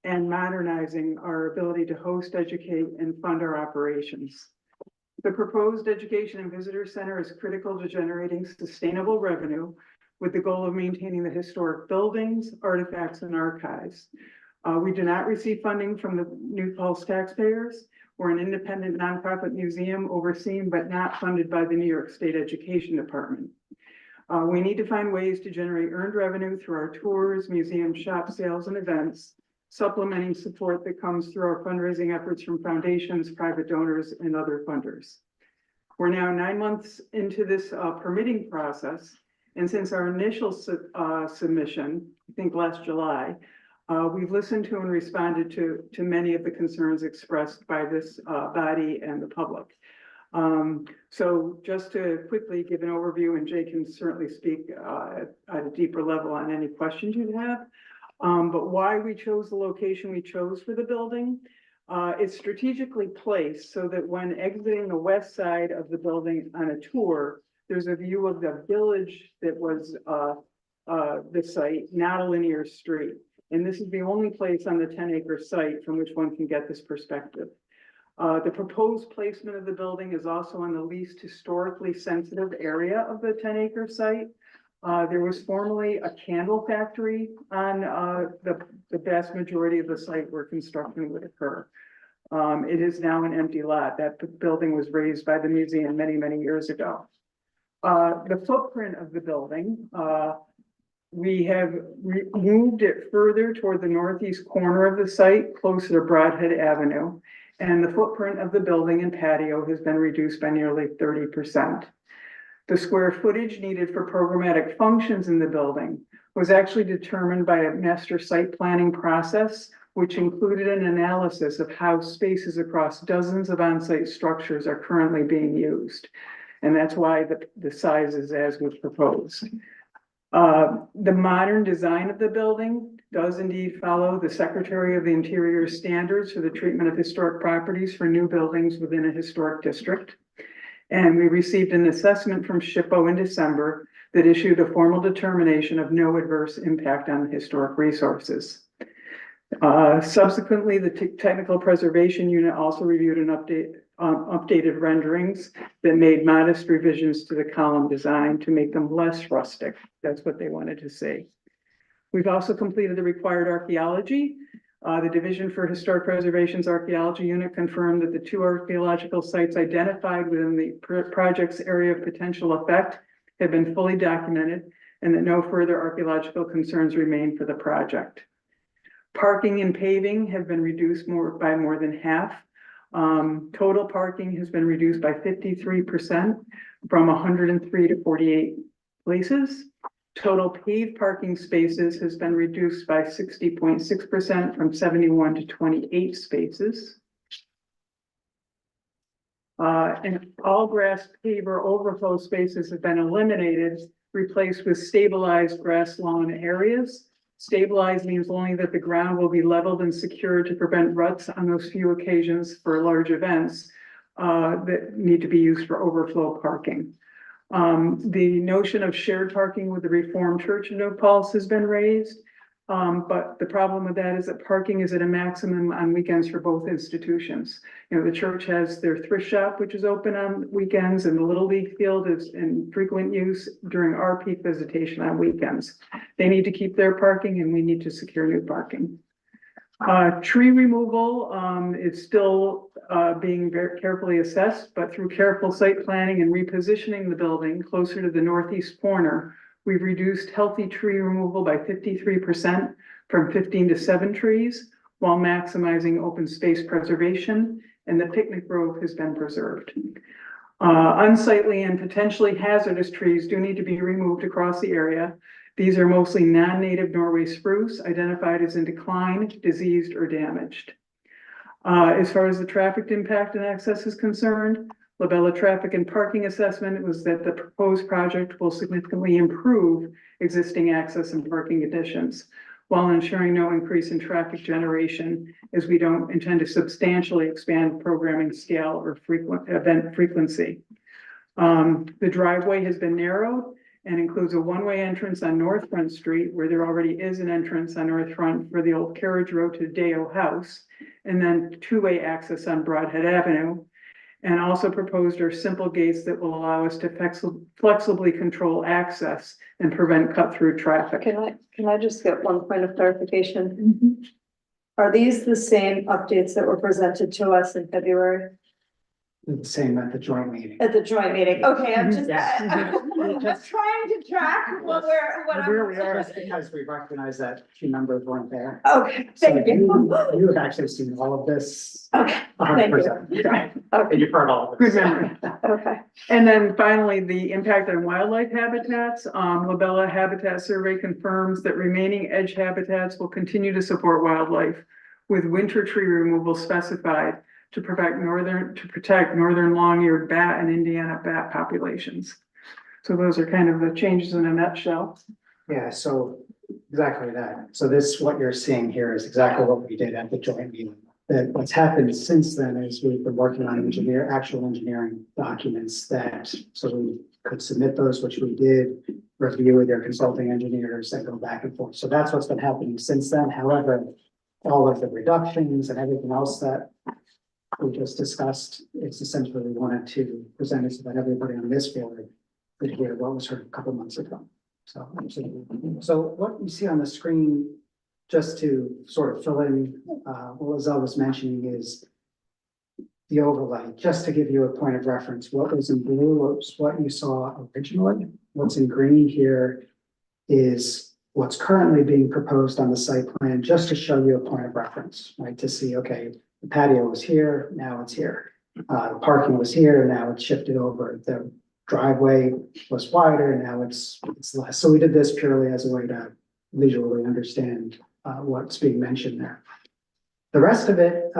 and modernizing our ability to host, educate, and fund our operations. The proposed Education and Visitor Center is critical to generating sustainable revenue with the goal of maintaining the historic buildings, artifacts, and archives. We do not receive funding from the New Paltz taxpayers. We're an independent nonprofit museum overseen but not funded by the New York State Education Department. We need to find ways to generate earned revenue through our tours, museum shop sales, and events, supplementing support that comes through our fundraising efforts from foundations, private donors, and other funders. We're now 9 months into this permitting process, and since our initial submission, I think last July, we've listened to and responded to many of the concerns expressed by this body and the public. So just to quickly give an overview, and Jay can certainly speak at a deeper level on any questions you have. But why we chose the location we chose for the building, it's strategically placed so that when exiting the west side of the building on a tour, there's a view of the village that was the site, not a linear street. And this is the only place on the 10-acre site from which one can get this perspective. The proposed placement of the building is also on the least historically sensitive area of the 10-acre site. There was formerly a candle factory on the vast majority of the site where construction would occur. It is now an empty lot. That building was raised by the museum many, many years ago. The footprint of the building, we have moved it further toward the northeast corner of the site, closer to Broadhead Avenue. And the footprint of the building and patio has been reduced by nearly 30%. The square footage needed for programmatic functions in the building was actually determined by a master site planning process, which included an analysis of how spaces across dozens of on-site structures are currently being used. And that's why the size is as was proposed. The modern design of the building does indeed follow the Secretary of the Interior standards for the treatment of historic properties for new buildings within a historic district. And we received an assessment from SHPO in December that issued a formal determination of no adverse impact on historic resources. Subsequently, the Technical Preservation Unit also reviewed an updated renderings that made modest revisions to the column design to make them less rustic. That's what they wanted to see. We've also completed the required archaeology. The Division for Historic Preservation's Archaeology Unit confirmed that the 2 archaeological sites identified within the project's area of potential effect have been fully documented and that no further archaeological concerns remain for the project. Parking and paving have been reduced by more than half. Total parking has been reduced by 53% from 103 to 48 places. Total paved parking spaces has been reduced by 60.6% from 71 to 28 spaces. And all grass paver overflow spaces have been eliminated, replaced with stabilized grass lawn areas. Stabilized means only that the ground will be leveled and secured to prevent ruts on those few occasions for large events that need to be used for overflow parking. The notion of shared parking with the Reformed Church of New Paltz has been raised. But the problem with that is that parking is at a maximum on weekends for both institutions. You know, the church has their thrift shop, which is open on weekends, and the Little League field is in frequent use during our peak visitation on weekends. They need to keep their parking and we need to secure new parking. Tree removal, is still, being very carefully assessed, but through careful site planning and repositioning the building closer to the northeast corner, we've reduced healthy tree removal by 53% from 15 to 7 trees while maximizing open space preservation, and the picnic grove has been preserved. Unsightly and potentially hazardous trees do need to be removed across the area. These are mostly non-native Norway spruce identified as in decline, diseased, or damaged. As far as the traffic impact and access is concerned, Labella Traffic and Parking Assessment was that the proposed project will significantly improve existing access and parking conditions while ensuring no increase in traffic generation, as we don't intend to substantially expand programming scale or event frequency. The driveway has been narrowed and includes a one-way entrance on North Front Street, where there already is an entrance on North Front for the old carriage road to Deo House, and then two-way access on Broadhead Avenue. And also proposed are simple gates that will allow us to flexibly control access and prevent cut-through traffic. Can I just get one point of clarification? Are these the same updates that were presented to us in February The same at the joint meeting. at the joint meeting? Okay, I'm just, Yeah. I'm just trying to track what Where we are. Just because we recognize that two members weren't there. Okay, So thank you. you have actually seen all of this. Okay, 100%. okay, And you've heard all of Good this. memory. okay. And then finally, the impact on wildlife habitats. Labella Habitat Survey confirms that remaining edge habitats will continue to support wildlife, with winter tree removal specified to protect northern long-eared bat and Indiana bat populations. So those are kind of the changes in a nutshell. Yeah, so exactly that. So this, what you're seeing here is exactly what we did at the joint meeting. That what's happened since then is we've been working on actual engineering documents that, so we could submit those, which we did, review with their consulting engineers and go back and forth. So that's what's been happening since then. However, all of the reductions and everything else that we just discussed, it's essentially we wanted to present it so that everybody on this board could hear what was heard a couple months ago. So what you see on the screen, just to sort of fill in what Lizelle was mentioning, is the overlay, just to give you a point of reference. What was in blue was what you saw originally. What's in green here is what's currently being proposed on the site plan, just to show you a point of reference, right? To see, okay, the patio was here, now it's here. The parking was here, now it's shifted over. The driveway was wider, now it's less. So we did this purely as a way to visually understand what's being mentioned there. The rest of it,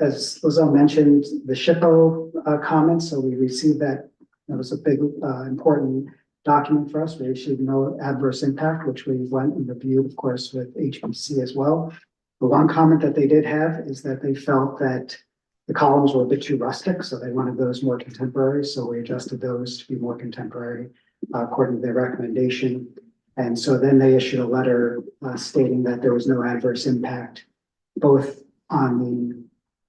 as Lizelle mentioned, the SHPO comments, so we received that. That was a big, important document for us. We issued no adverse impact, which we went and reviewed, of course, with HBC as well. The one comment that they did have is that they felt that the columns were a bit too rustic, so they wanted those more contemporary. So we adjusted those to be more contemporary according to their recommendation. And so then they issued a letter stating that there was no adverse impact, both on the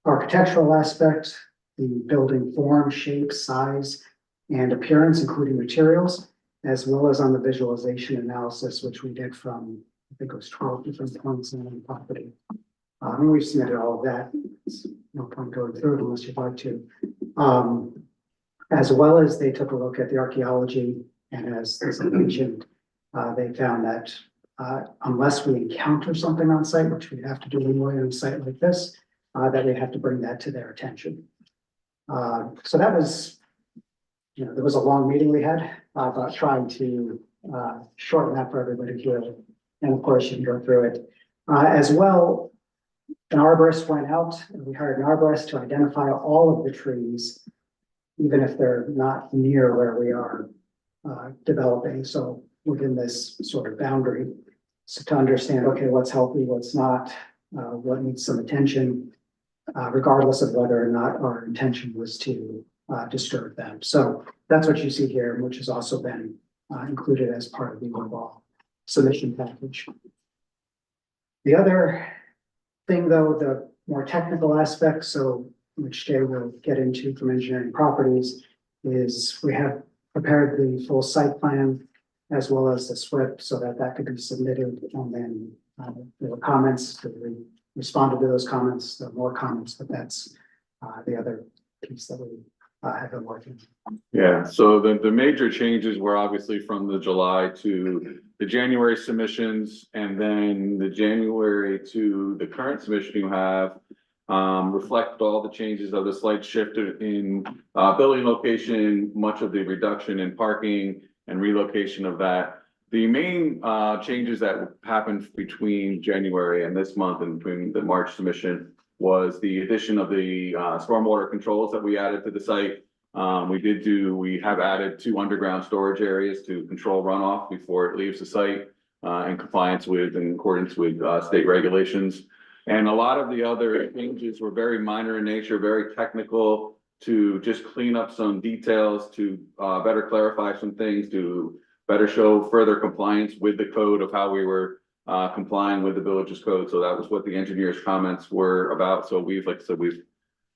architectural aspect, the building form, shape, size, and appearance, including materials, as well as on the visualization analysis, which we did from, I think it was 12 different points on the property. We've submitted all of that. It's no point going through it unless you'd like to. As well as they took a look at the archaeology, and as I mentioned, they found that unless we encounter something on site, which we have to do anyway on a site like this, that we have to bring that to their attention. So that was, there was a long meeting we had about trying to shorten that for everybody here. And of course, you can go through it. As well, an arborist went out, and we hired an arborist to identify all of the trees even if they're not near where we are developing, so within this sort of boundary. So to understand, okay, what's healthy, what's not, what needs some attention, regardless of whether or not our intention was to disturb them. So that's what you see here, which has also been included as part of the overall submission package. The other thing, though, the more technical aspect, so which Jay will get into from engineering properties, is we have prepared the full site plan as well as the SWIP so that that could be submitted, and then there were comments, we responded to those comments, there are more comments, but that's the other piece that we have been working on. Yeah, so the major changes were obviously from the July to the January submissions, and then the January to the current submission you have reflect all the changes of the slight shift in building location, much of the reduction in parking and relocation of that. The main changes that happened between January and this month and between the March submission was the addition of the stormwater controls that we added to the site. We have added 2 underground storage areas to control runoff before it leaves the site in accordance with state regulations. And a lot of the other changes were very minor in nature, very technical, to just clean up some details, to better clarify some things, to better show further compliance with the code of how we were complying with the village's code. So that was what the engineer's comments were about. So we've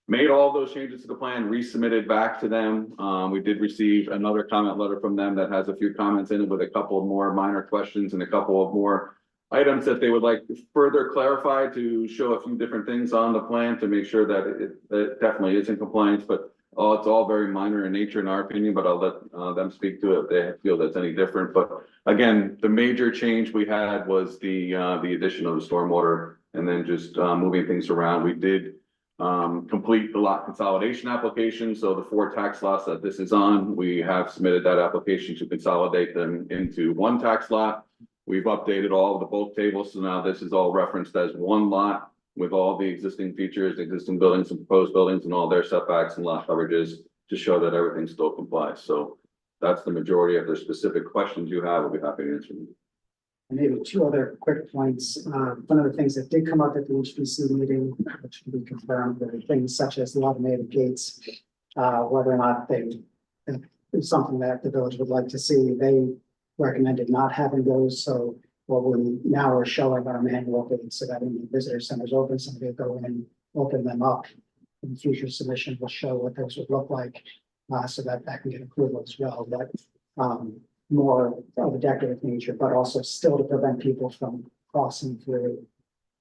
made all those changes to the plan, resubmitted back to them. We did receive another comment letter from them that has a few comments in it with a couple of more minor questions and a couple of more items that they would like further clarified to show a few different things on the plan to make sure that it definitely is in compliance, but it's all very minor in nature in our opinion, but I'll let them speak to it if they feel that's any different. But again, the major change we had was the addition of the stormwater and then just moving things around. We did complete the lot consolidation application. So the 4 tax lots that this is on, we have submitted that application to consolidate them into 1 tax lot. We've updated all of the bulk tables, so now this is all referenced as 1 lot with all the existing features, existing buildings and proposed buildings and all their setbacks and lot coverages to show that everything still complies. So that's the majority of the specific questions you have. We'll be happy to answer them. And maybe 2 other quick points. One of the things that did come up at the HPC meeting, which can be confirmed, were things such as the automated gates, whether or not is something that the village would like to see. They recommended not having those, so what we now are showing are manual gates so that when the visitor centers open, somebody will go in and open them up. In future submission will show what those would look like, so that can get approval as well. But more of a decorative nature, but also still to prevent people from crossing through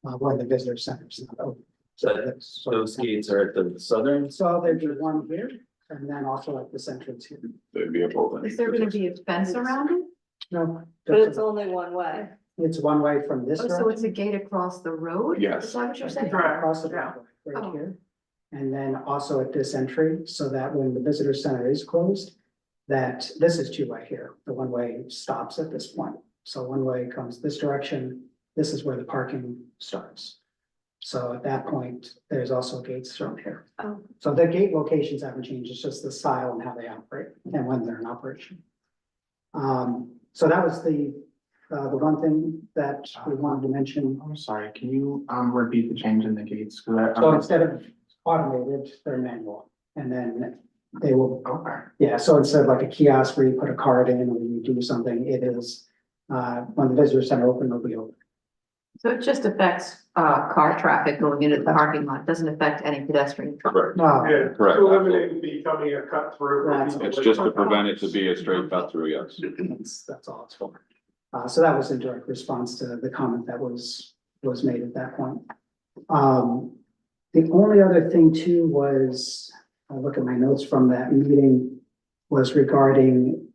where the visitor center is not open. So those gates are at the southern. So there'd be 1 here, and then also at this entrance here. They'd be a both. Is there gonna be a fence around it? No, But it's only one way. it's 1 way from this Oh, so direction. it's a gate across the road? Yes. Is that what you're saying? Across the driveway, right Oh. here. And then also at this entry, so that when the visitor center is closed, that this is 2 way here. The 1 way stops at this point. So 1 way comes this direction. This is where the parking starts. So at that point, there's also gates from here. Oh. So the gate locations haven't changed. It's just the style and how they operate and when they're in operation. So that was the one thing that we wanted to mention. I'm sorry, can you repeat the change in the gates? So instead of automated, they're manual, and then they will, Okay. yeah, so instead of like a kiosk where you put a card in or you do something, it is, when the visitor center open, it'll be open. So it just affects car traffic going into the parking lot, doesn't affect any pedestrian traffic. Correct. Yeah, Correct. eliminating becoming a cut through. It's just to prevent it to be a straight cut through, yes. That's all it's for. So that was in direct response to the comment that was made at that point. The only other thing too was, I look at my notes from that meeting, was regarding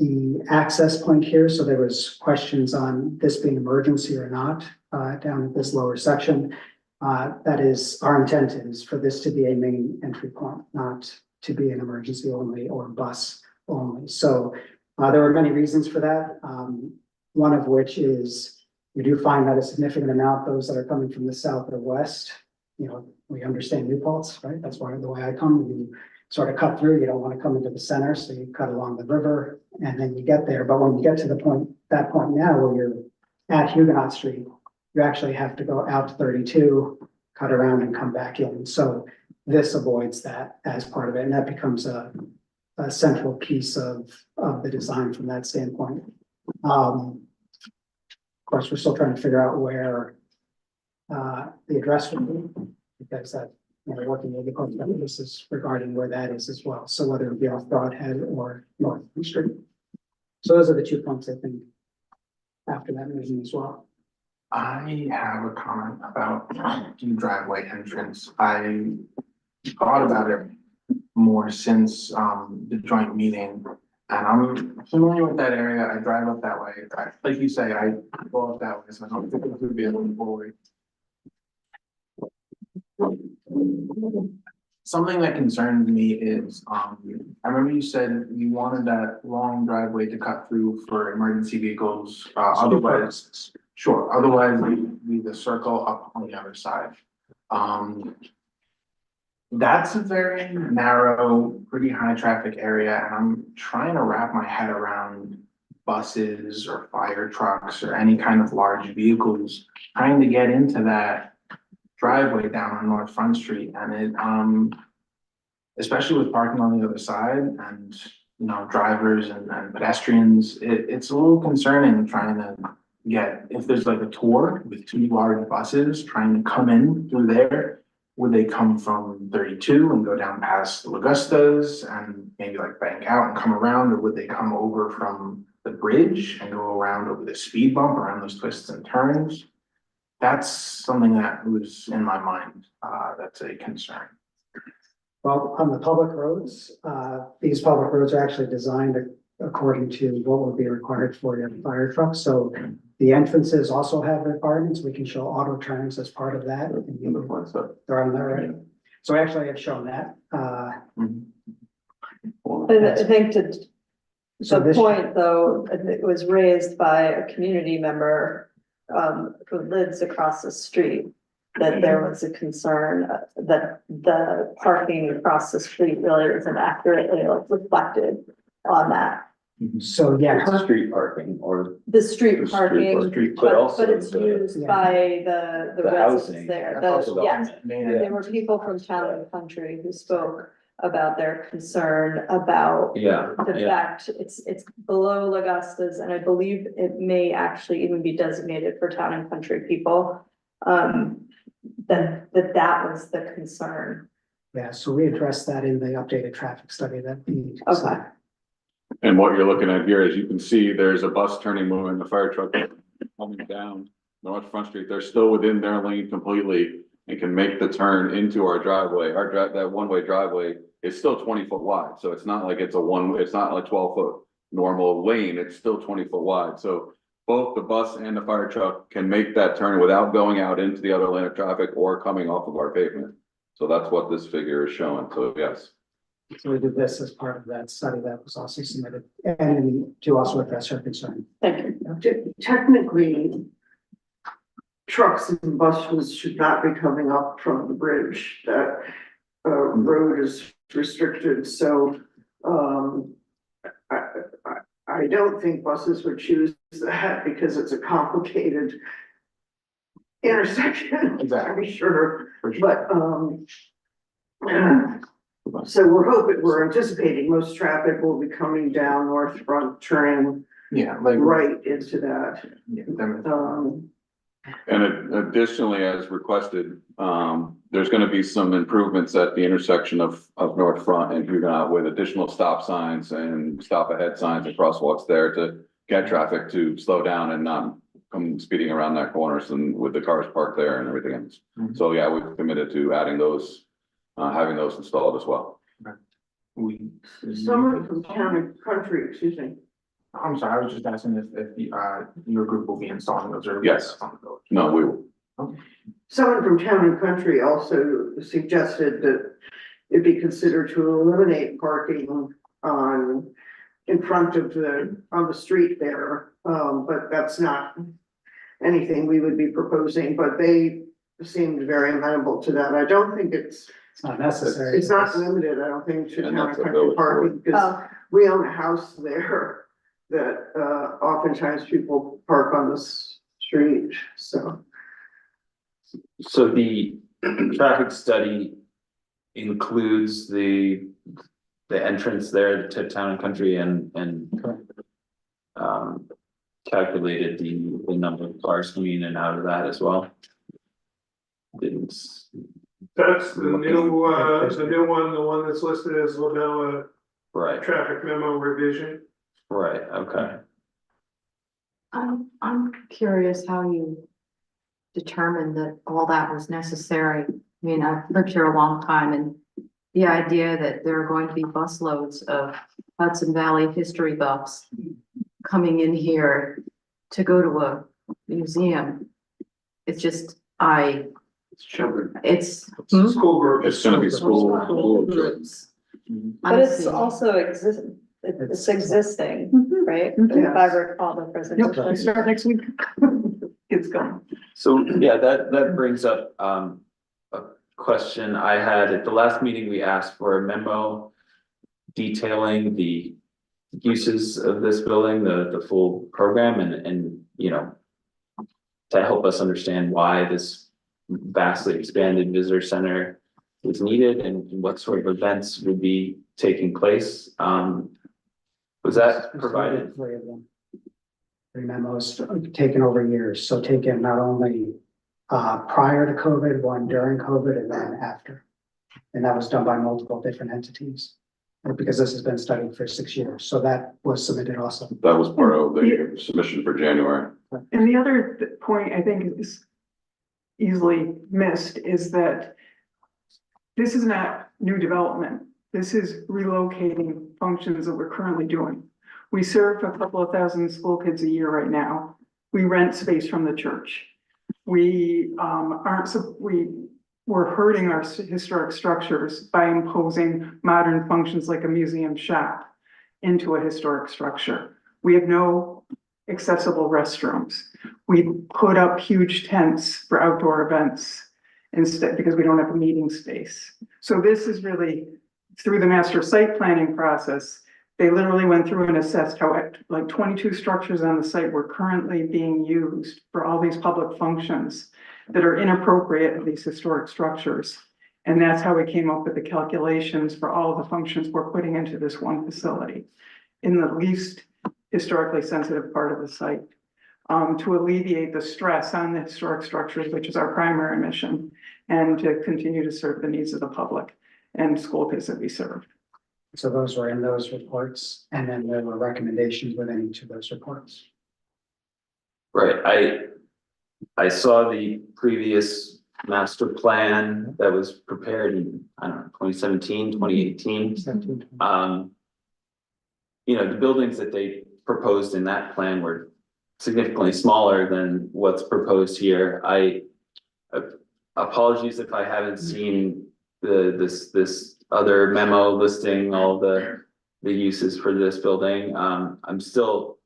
the access point here. So there was questions on this being emergency or not, down at this lower section. That is, our intent is for this to be a main entry point, not to be an emergency only or bus only. So there were many reasons for that. One of which is we do find that a significant amount, those that are coming from the south or west, you know, we understand New Paltz, right? That's why the way I come, you sort of cut through, you don't want to come into the center, so you cut along the river and then you get there. But when you get to that point now where you're at Huguenot Street, you actually have to go out to 32, cut around and come back in. So this avoids that as part of it, and that becomes a central piece of the design from that standpoint. Of course, we're still trying to figure out where the address would be, because that, you know, working with the post office is regarding where that is as well. So whether it be off Broadhead or North Main Street. So those are the 2 points, I think, after that meeting as well. I have a comment about the driveway entrance. I thought about it more since the joint meeting. And I'm familiar with that area. I drive up that way. Like you say, I go up that way, so I don't think it would be a little forward. Something that concerns me is, I remember you said you wanted that long driveway to cut through for emergency vehicles, otherwise, sure, otherwise leave the circle up on the other side. That's a very narrow, pretty high traffic area, and I'm trying to wrap my head around buses or fire trucks or any kind of large vehicles trying to get into that driveway down on North Front Street, and it, especially with parking on the other side and, you know, drivers and pedestrians, it's a little concerning trying to get, if there's like a tour with 2 large buses trying to come in through there, would they come from 32 and go down past Augustas and maybe like bank out and come around, or would they come over from the bridge and go around over the speed bump around those twists and turns? That's something that was in my mind, that's a concern. Well, on the public roads, these public roads are actually designed according to what would be required for your fire trucks. So the entrances also have requirements. We can show auto turns as part of that. They're on there, right? So actually I've shown that. I think to So the this- point, though, it was raised by a community member who lives across the street, that there was a concern that the parking across the street really isn't accurately reflected on that. So, yeah, It's street parking or The street The street parking, parking, but but also it's the- used Yeah. by the The residents housing. there. That's The- also Yes, main- there were people from town and country who spoke about their concern about yeah, the yeah. fact it's below Augustas, and I believe it may actually even be designated for town and country people. That was the concern. yeah, so we addressed that in the updated traffic study that. Okay. And what you're looking at here, as you can see, there's a bus turning, moving, the fire truck coming down North Front Street. They're still within their lane completely and can make the turn into our driveway. That one-way driveway is still 20 foot wide. So it's not like it's it's not like 12 foot normal lane. It's still 20 foot wide. So both the bus and the fire truck can make that turn without going out into the other lane of traffic or coming off of our pavement. So that's what this figure is showing. So yes. So we did this as part of that study that was also submitted, and to also address her concern. Thank you. Technically, trucks and buses should not be coming up from the bridge. That road is restricted, so I don't think buses would choose that because it's a complicated intersection, Exactly. I'm sure, For sure. but so we're anticipating most traffic will be coming down North Front, turning Yeah, like. right into that. Yeah, them- And additionally, as requested, there's gonna be some improvements at the intersection of North Front and Huguenot with additional stop signs and stop ahead signs and crosswalks there to get traffic to slow down and not come speeding around that corners and with the cars parked there and everything else. Mhm. So yeah, we've committed to adding those, having those installed as well. Someone from town and country, excuse me. I'm sorry, I was just asking if your group will be installing those or. Yes. No, we will. Someone from town and country also suggested that it be considered to eliminate parking in front of on the street there. But that's not anything we would be proposing, but they seemed very amenable to that. I don't think it's not necessary. It's not limited, I don't think, to Yeah, town not and to country village parking, because Oh, we own a house there that, oftentimes people park on the street, so. So the traffic study includes the entrance there to Town and Country and um, calculated the number of cars coming in and out of that as well. Didn't, That's the new one, the one that's listed as Labella right, traffic memo revision. right, okay. I'm curious how you determined that all that was necessary. I mean, I've lived here a long time, and the idea that there are going to be busloads of Hudson Valley history buffs coming in here to go to a museum, it's just, Children. it's. School group. It's gonna be school. Groups. but it's Honestly. also it's existing, right? Yeah. If I recall the Nope, we presentation. start next week. It's going. So, yeah, that brings up, a question I had at the last meeting. We asked for a memo detailing the uses of this building, the full program and, you know, to help us understand why this vastly expanded visitor center is needed and what sort of events would be taking place. Was that provided? Three of them. Three memos taken over years, so taken not only prior to COVID, one during COVID, and then after. And that was done by multiple different entities. Because this has been studied for 6 years, so that was submitted also. That was part of the submission for January. And the other point I think is easily missed is that this is not new development. This is relocating functions that we're currently doing. We serve a couple of thousand school kids a year right now. We rent space from the church. We're hurting our historic structures by imposing modern functions like a museum shop into a historic structure. We have no accessible restrooms. We put up huge tents for outdoor events instead because we don't have a meeting space. So this is really through the master site planning process. They literally went through and assessed how like 22 structures on the site were currently being used for all these public functions that are inappropriate of these historic structures. And that's how we came up with the calculations for all of the functions we're putting into this one facility in the least historically sensitive part of the site, to alleviate the stress on the historic structures, which is our primary mission, and to continue to serve the needs of the public and school kids that we serve. So those were in those reports, and then there were recommendations within each of those reports. Right, I saw the previous master plan that was prepared in, I don't know, 2017, 2018. You know, the buildings that they proposed in that plan were significantly smaller than what's proposed here. Apologies if I haven't seen this other memo listing all the uses for this building. I'm still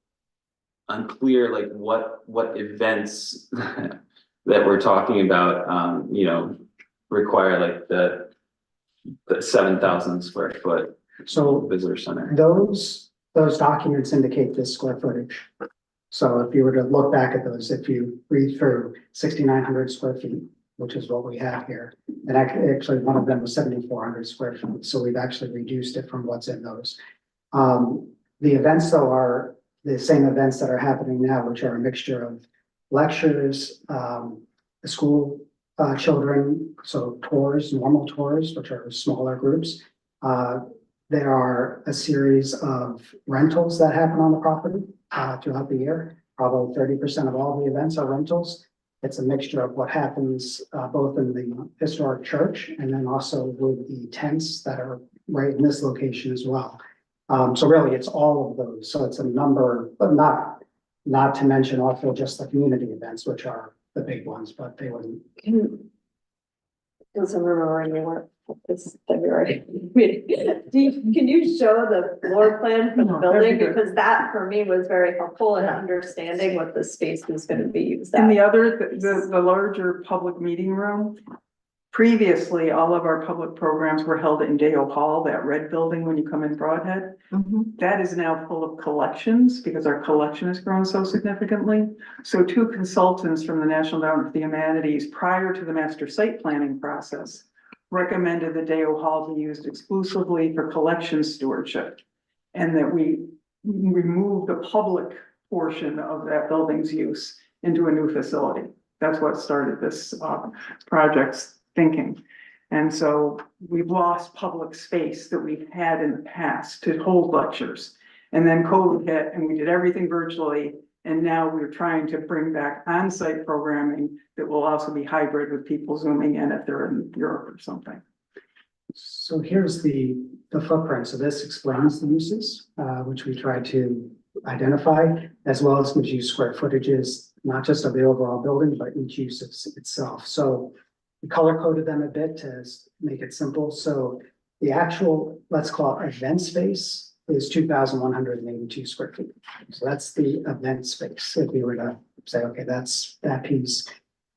unclear, like what events that we're talking about, you know, require like the 7,000 square foot So visitor center. those documents indicate this square footage. So if you were to look back at those, if you read through 6,900 square feet, which is what we have here, and actually one of them was 7,400 square feet. So we've actually reduced it from what's in those. The events though are the same events that are happening now, which are a mixture of lectures, the school children, so tours, normal tours, which are smaller groups. There are a series of rentals that happen on the property throughout the year. Probably 30% of all the events are rentals. It's a mixture of what happens both in the historic church and then also with the tents that are right in this location as well. So really, it's all of those. So it's a number, but not to mention also just the community events, which are the big ones, but they wouldn't. Doesn't remember anymore. this February meeting. Can you show the floor plan for the No, that'd building? be good. Because that for me was very helpful in understanding what the space was gonna be used And the at. other, the larger public meeting room. Previously, all of our public programs were held in Dale Hall, that red building when you come in Broadhead. That is now full of collections because our collection has grown so significantly. So two consultants from the National Endowment for the Humanities, prior to the master site planning process, recommended that Dale Hall be used exclusively for collection stewardship. And that we remove the public portion of that building's use into a new facility. That's what started this project's thinking. And so we've lost public space that we've had in the past to hold lectures. And then COVID hit and we did everything virtually. And now we're trying to bring back on-site programming that will also be hybrid with people zooming in if they're in Europe or something. So here's the footprint. So this explains the uses, which we try to identify, as well as gives you square footages, not just of the overall building, but each use itself. So we color coded them a bit to make it simple. So the actual, let's call it event space, is 2,182 square feet. So that's the event space. If we were to say, okay, that's that piece.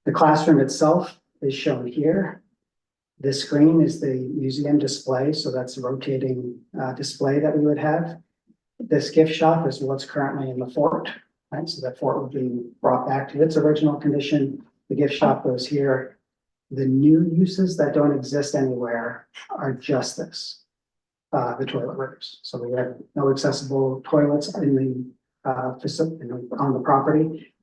The classroom itself is shown here. This screen is the museum display. So that's a rotating display that we would have. This gift shop is what's currently in the fort, right? So that fort would be brought back to its original condition. The gift shop goes here. The new uses that don't exist anywhere are just this, the toilet rooms. So we have no accessible toilets in the facility, on the property.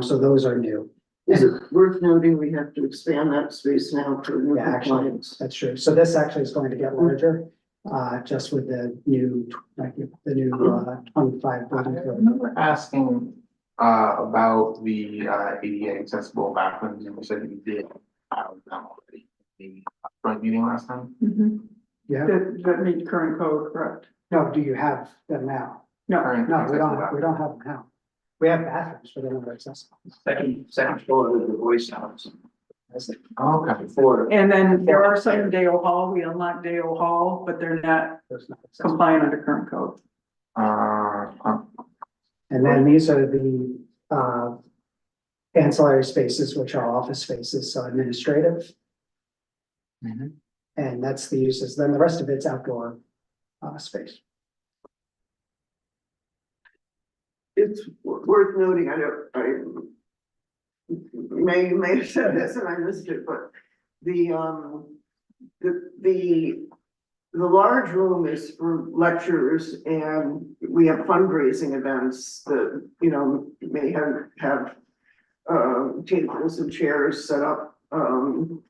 So those are new. Is it worth noting we have to expand that space now for new Yeah, actually, compliance? that's true. So this actually is going to get larger, just with the new, like, the new 25 building I code. remember asking about the ADA accessible bathrooms, and you said you did have them already. The joint meeting last time. Yeah, That meet current code, correct? no, do you have them now? No, Current No, we accessible don't have them now. We have bathrooms, but they're not accessible. Second floor of the Boy Scouts. Oh, okay. Before. and then there are some in Dale Hall, we unlocked Dale Hall, but they're not There's not accessible. compliant under current code. And then these are the ancillary spaces, which are office spaces, so administrative. Mhm. And that's the uses. Then the rest of it's outdoor space. It's worth noting, I may have said this and I missed it, but the large room is for lectures and we have fundraising events that, you know, may have tables and chairs set up. And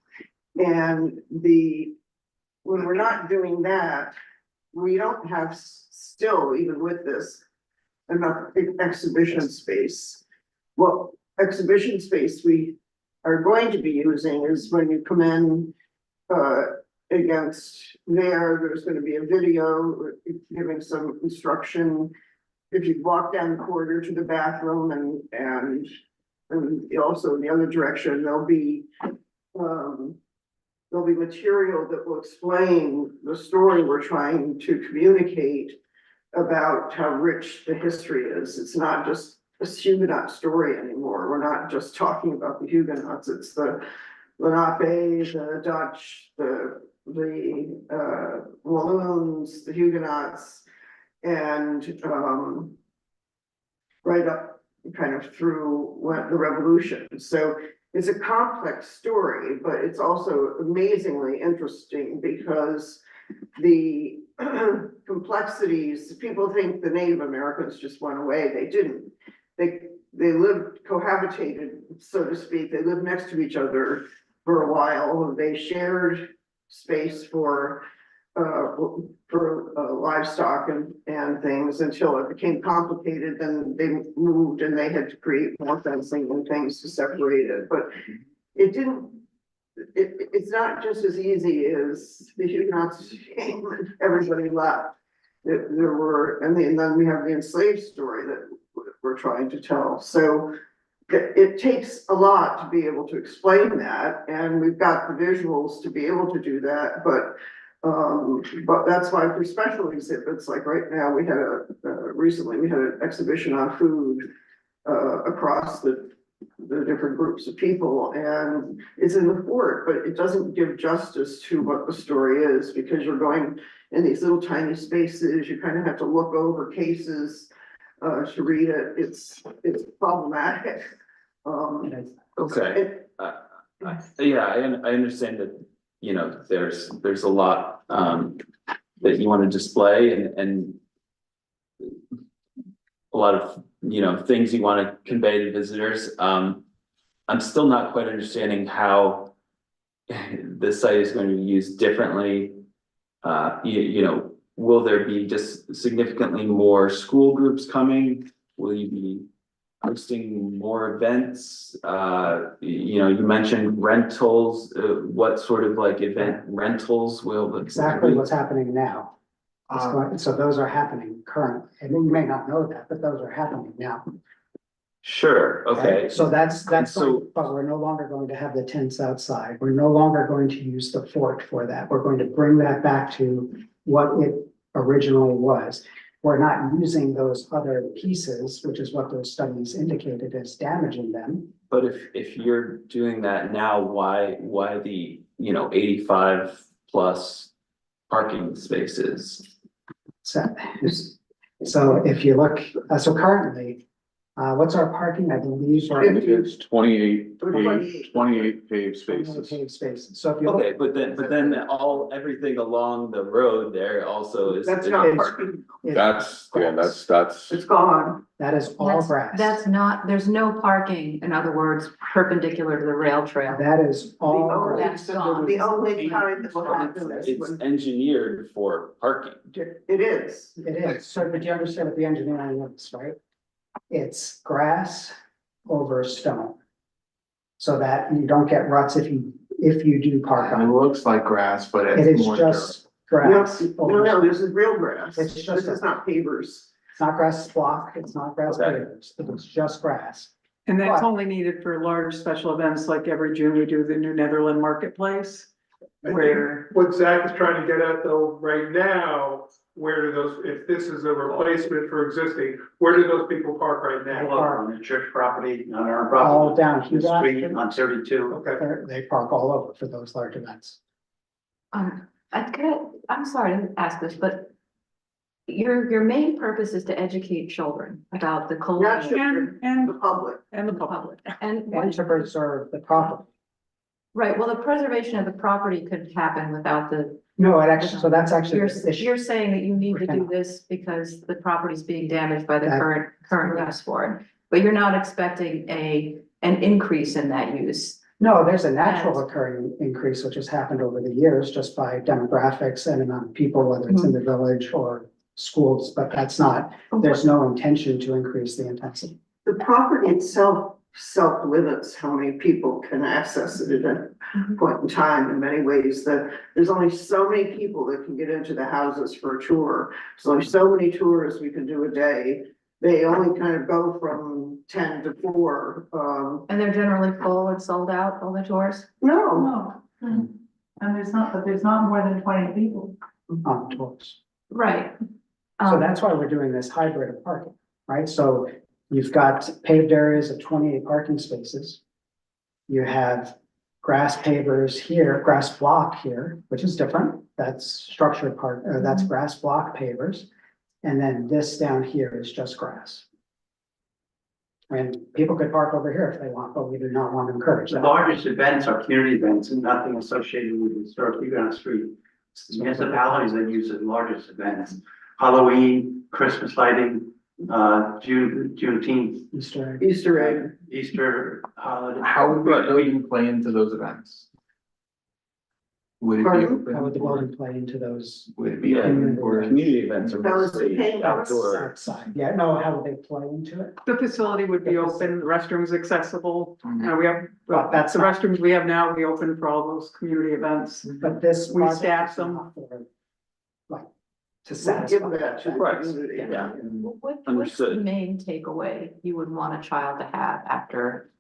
when we're not doing that, we don't have still, even with this, enough exhibition space. Well, exhibition space we are going to be using is when you come in against there's going to be a video giving some instruction. If you walk down the corridor to the bathroom and also in the other direction, there'll be material that will explain the story we're trying to communicate about how rich the history is. It's not just a Huguenot story anymore. We're not just talking about the Huguenots. It's the Lenape, the Dutch, the Walloons, the Huguenots, and right up kind of through the Revolution. So it's a complex story, but it's also amazingly interesting because the complexities, people think the Native Americans just went away. They didn't. They lived cohabitated, so to speak. They lived next to each other for a while. They shared space for livestock and things until it became complicated. Then they moved and they had to create more fencing and things to separate it. But it didn't. It's not just as easy as the Huguenots came and everybody left. There were, and then we have the enslaved story that we're trying to tell. So it takes a lot to be able to explain that, and we've got the visuals to be able to do that, but that's why for special exhibits, like right now, we had recently we had an exhibition on food across the different groups of people, and it's in the fort, but it doesn't give justice to what the story is, because you're going in these little tiny spaces, you kind of have to look over cases to read it, it's problematic. Okay. Yeah, I understand that, you know, there's a lot, that you want to display and a lot of, you know, things you want to convey to visitors. I'm still not quite understanding how the site is going to be used differently. You know, will there be just significantly more school groups coming? Will you be hosting more events? You know, you mentioned rentals. What sort of like event rentals will? Exactly what's happening now. So those are happening currently, and you may not know that, but those are happening now. Sure, okay. So that's, So- but we're no longer going to have the tents outside. We're no longer going to use the fort for that. We're going to bring that back to what it originally was. We're not using those other pieces, which is what those studies indicated as damaging them. But if you're doing that now, why the, you know, 85 plus parking spaces? So if you look, so currently, what's our parking? I believe. It's 28 paved Paved spaces. spaces. So if you look. Okay, but then everything along the road there also is. That's not parking, That's, it's gone. That is all grass. That's not, there's no parking, in other words, perpendicular to the rail trail. That is all The only- grass. That's gone. The only time that will happen is It's when engineered for parking. it is. It is. So, but you understand what the engineering is, right? It's grass over stone. So that you don't get ruts if you do park It on looks like grass, but it. it's It is more dirt. just grass. No, this is real grass. It's This just is not pavers. It's not grass block, it's not grass Okay. pavers, it's just grass. And that's But- only needed for large special events, like every June we do the New Netherland Marketplace. Where, What Zach is trying to get at though, right now, where do those, if this is a replacement for existing, where do those people park right They now? park On the church property, on our all property, down the Hugh street, Street. on 32. Okay, They park all over for those large events. I'm sorry to ask this, but your main purpose is to educate children about the Not colonial children, and the public. and the the public. public. And And to preserve the property. right, well, the preservation of the property could happen without the, No, it actually, so that's actually. you're, the issue. you're saying that you need to do Cannot. this because the property's being damaged by the That- current use for it. But you're not expecting an increase in that use. No, there's a natural occurring increase which has happened over the years just by demographics and amount of people, whether it's in the village or schools, but that's not, there's no intention to increase the intensity. The property itself self-limits how many people can access it at a point in time in many ways, that there's only so many people that can get into the houses for a tour. So there's so many tours we can do a day. They only kind of go from 10 to 4. And they're generally full and sold out, all the tours? No, And there's not more than 20 people. On tours. Right. So that's why we're doing this hybrid of parking, right? So you've got paved areas of 28 parking spaces. You have grass pavers here, grass block here, which is different. That's structured part, that's grass block pavers. And then this down here is just grass. And people could park over here if they want, but we do not want to encourage The that. largest events are community events and nothing associated with the historic Huguenot Street. It's the municipalities that use the largest events, Halloween, Christmas lighting, Juneteenth, Easter egg. Easter egg. Easter holiday. How would the building play into those events? Would it be Pardon? open? How would the or building play into those Would it be Yeah, open or? community events are That was the mostly paying outdoor. outside? Yeah, no, how would they play into it? The facility would be open, the restrooms accessible, we have, But that's the not- restrooms we have now, we open for all those community events. But this. We project staff is them. not for, like, to We'll satisfy. give that to the Right. community. Yeah. What's the Understood. main takeaway you would want a child to have after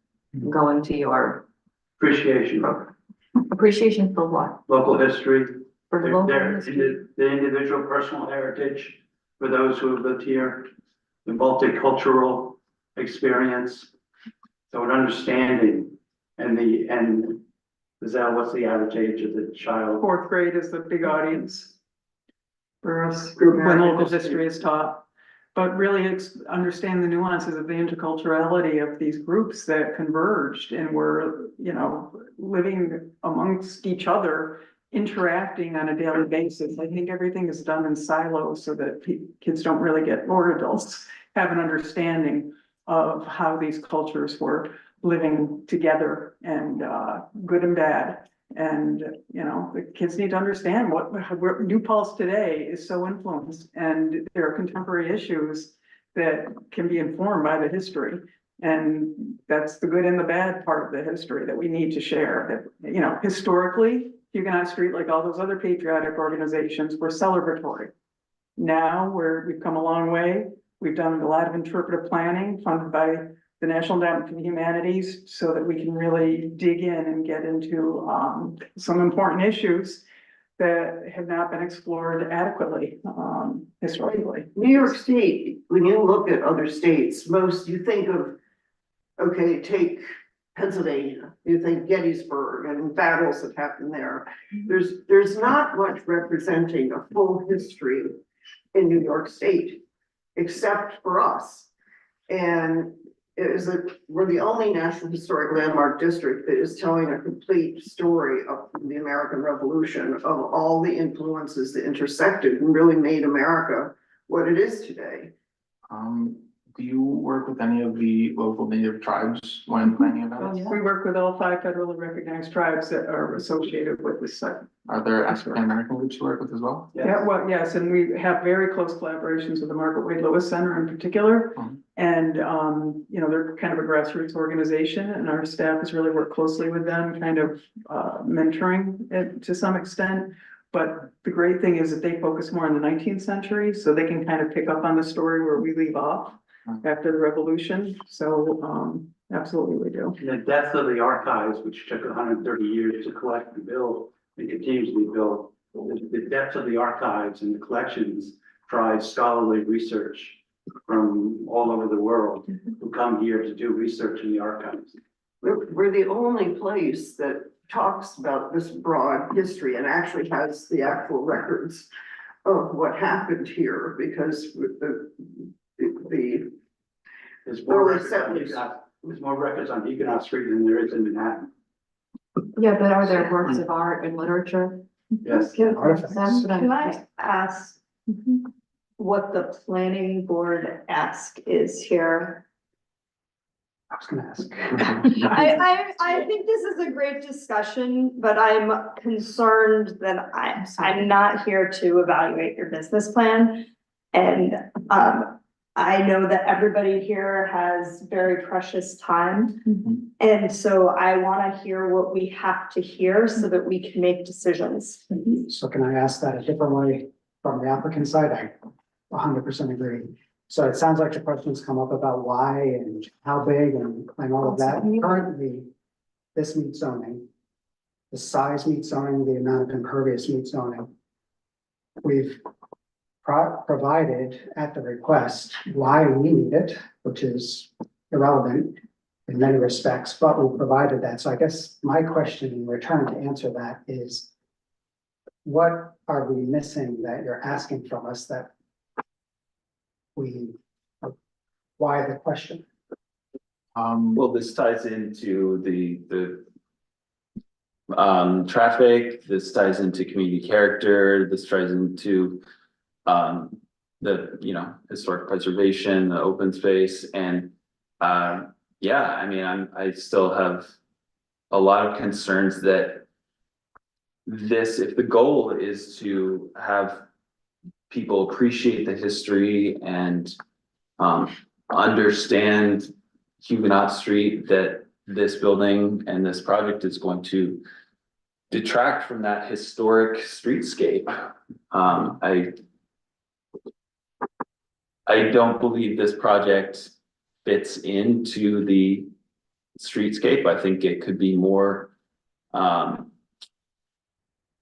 going to your Appreciation, appreciation for what? local history, For the local history? the individual personal heritage for those who have lived here, the multicultural experience. So an understanding and what's the average age of the child? Fourth grade is the big audience for us, For when American local history. history is taught. But really, it's understand the nuances of the interculturality of these groups that converged and were, you know, living amongst each other, interacting on a daily basis. I think everything is done in silos so that kids don't really get, or adults have an understanding of how these cultures were living together and good and bad. And, you know, the kids need to understand what New Paltz today is so influenced, and there are contemporary issues that can be informed by the history. And that's the good and the bad part of the history that we need to share. That, you know, historically, Huguenot Street, like all those other patriotic organizations, were celebratory. Now we've come a long way. We've done a lot of interpretive planning funded by the National Endowment for the Humanities, so that we can really dig in and get into some important issues that have not been explored adequately historically. New York State, when you look at other states, you think of, okay, take Pennsylvania, you think Gettysburg and battles that happened there. There's not much representing a full history in New York State, except for us. And we're the only National Historic Landmark District that is telling a complete story of the American Revolution, of all the influences that intersected and really made America what it is today. Do you work with any of the local native tribes when planning events? We work with all 5 federally recognized tribes that are associated with this site. Are there African American groups you work with as well? Yeah, well, yes, and we have very close collaborations with the Margaret Wade Lewis Center in particular. Mhm. And, you know, they're kind of a grassroots organization, and our staff has really worked closely with them, kind of mentoring it to some extent. But the great thing is that they focus more on the 19th century, so they can kind of pick up on the story where we leave off after the revolution. So, absolutely we do. The depth of the archives, which took 130 years to collect and build, and continues to be built, the depth of the archives and the collections drives scholarly research from all over the world who come here to do research in the archives. We're the only place that talks about this broad history and actually has the actual records of what happened here, because the There's more early records on settlers. There's more records on Huguenot Street than there is in Manhattan. Yeah, but are there works of art and literature? Yes. Artifacts. That's what Can I'm. I ask Mhm. what the planning board ask is here? I was gonna ask. I think this is a great discussion, but I'm concerned that I'm not here to evaluate your business plan. And, I know that everybody here has very precious time. And so I wanna hear what we have to hear so that we can make decisions. So can I ask that a different way from the applicant side? I 100% agree. So it sounds like the questions come up about why and how big and all of that. Currently, this meets zoning. The size meets zoning, the amount of impervious meets zoning. We've provided at the request why we need it, which is irrelevant in many respects, but we provided that. So I guess my question in return to answer that is, what are we missing that you're asking from us that why the question? Well, this ties into the traffic, this ties into community character, this ties into the, you know, historic preservation, the open space, and yeah, I mean, I still have a lot of concerns that if the goal is to have people appreciate the history and understand Huguenot Street, that this building and this project is going to detract from that historic streetscape. I don't believe this project fits into the streetscape. I think it could be more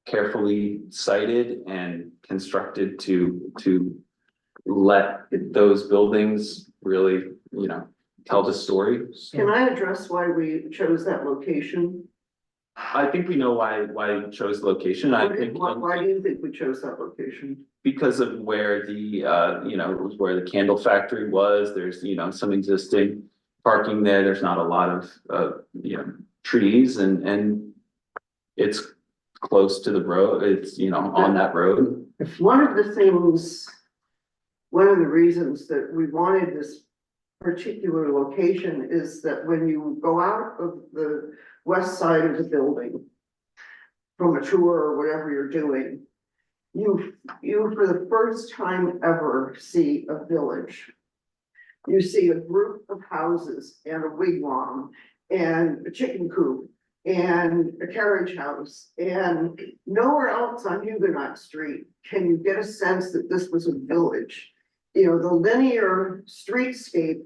carefully sited and constructed to let those buildings really, you know, tell the story. Can I address why we chose that location? I think we know why we chose the location. I think Why do you think we chose that location? because of where the, you know, it was where the candle factory was, there's, you know, some existing parking there, there's not a lot of, you know, trees and it's close to the road, it's, you know, on that road. One of the things, one of the reasons that we wanted this particular location is that when you go out of the west side of the building from a tour or whatever you're doing, you for the first time ever see a village. You see a group of houses and a wigwam and a chicken coop and a carriage house, and nowhere else on Huguenot Street can you get a sense that this was a village. You know, the linear streetscape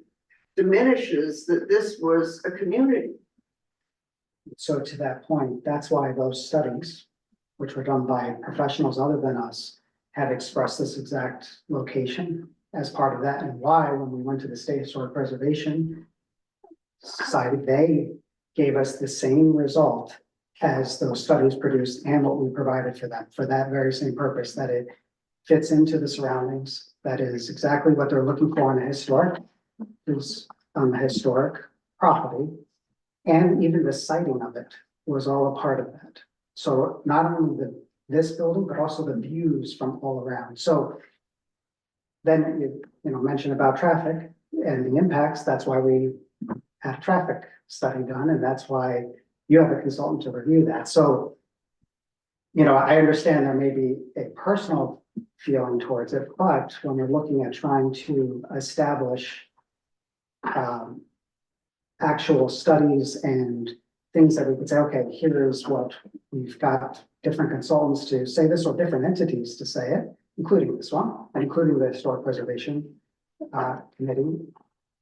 diminishes that this was a community. So to that point, that's why those studies, which were done by professionals other than us, had expressed this exact location as part of that, and why, when we went to the State Historic Preservation Society, they gave us the same result as those studies produced and what we provided for them, for that very same purpose, that it fits into the surroundings. That is exactly what they're looking for on a historic, is on the historic property. And even the siting of it was all a part of that. So not only this building, but also the views from all around. So then you know, mention about traffic and the impacts. That's why we had a traffic study done, and that's why you have a consultant to review that. So, you know, I understand there may be a personal feeling towards it, but when we're looking at trying to establish actual studies and things that we could say, okay, here's what we've got different consultants to say this, or different entities to say it, including this one, and including the Historic Preservation Committee,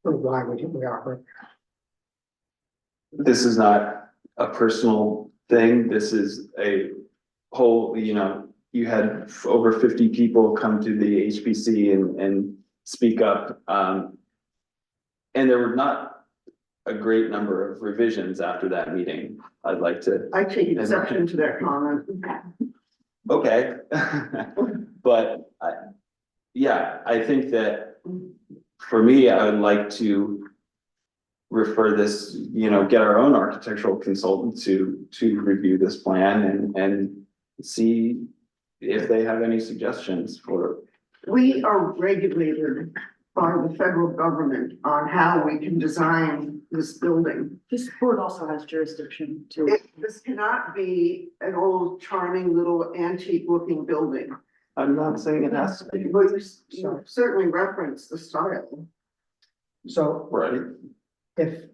or why we are. This is not a personal thing, this is a whole, you know, you had over 50 people come to the HPC and speak up. And there were not a great number of revisions after that meeting. I'd like to. I take exception to that comment. Okay. But yeah, I think that for me, I would like to refer this, you know, get our own architectural consultant to review this plan and see if they have any suggestions for. We are regulated by the federal government on how we can design this building. This board also has jurisdiction to. This cannot be an old charming little antique looking building. I'm not saying it has to be. But you certainly reference the style. So Right. if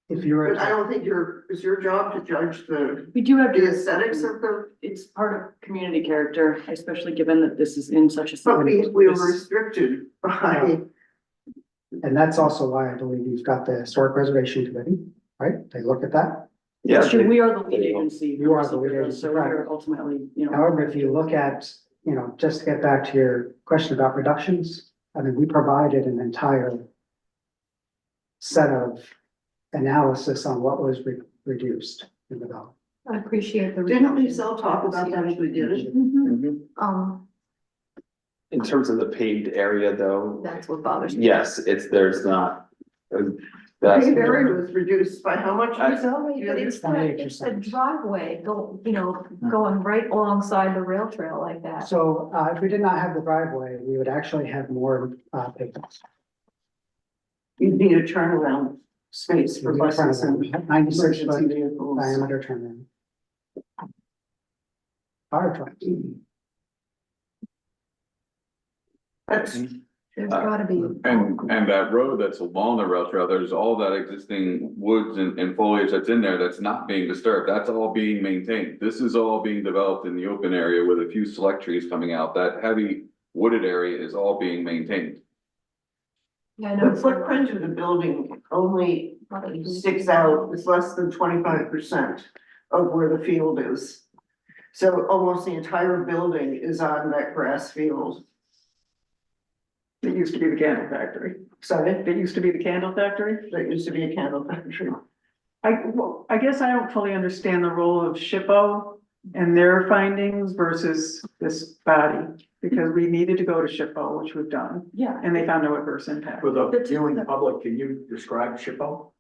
you're. But I don't think it's your job to judge the We do have. aesthetics of the, It's part of community character, especially given that this is in such a. but we were restricted by. And that's also why I believe you've got the Historic Preservation Committee, right? They look at that. Yeah. We are the lead agency. You are the lead agency, So right. we're ultimately, you know. However, if you look at, you know, just to get back to your question about reductions, I mean, we provided an entire set of analysis on what was reduced in the bill. I appreciate the. Didn't we still talk about that as we did it? In terms of the paved area though, That's what bothers me. yes, there's not. The That's. paved area was reduced by how much? I- But it's the driveway, going right alongside the rail trail like that. So if we did not have the driveway, we would actually have more pavements. You'd need a turnaround space for buses and 96 emergency foot vehicles. diameter turn. Fire trucks. That's, There's gotta be. And that road that's along the rail trail, there's all that existing woods and foliage that's in there that's not being disturbed. That's all being maintained. This is all being developed in the open area with a few select trees coming out. That heavy wooded area is all being maintained. Yeah, I know. The footprint of the building only sticks out, it's less than 25% of where the field is. So almost the entire building is on that grass field. It used to be the candle factory. Sorry, It used to be the candle factory. there used to be a candle factory. I guess I don't fully understand the role of SHPO and their findings versus this body. Because we needed to go to SHPO, which we've done, Yeah. and they found no adverse impact. For the viewing public, can you describe SHPO?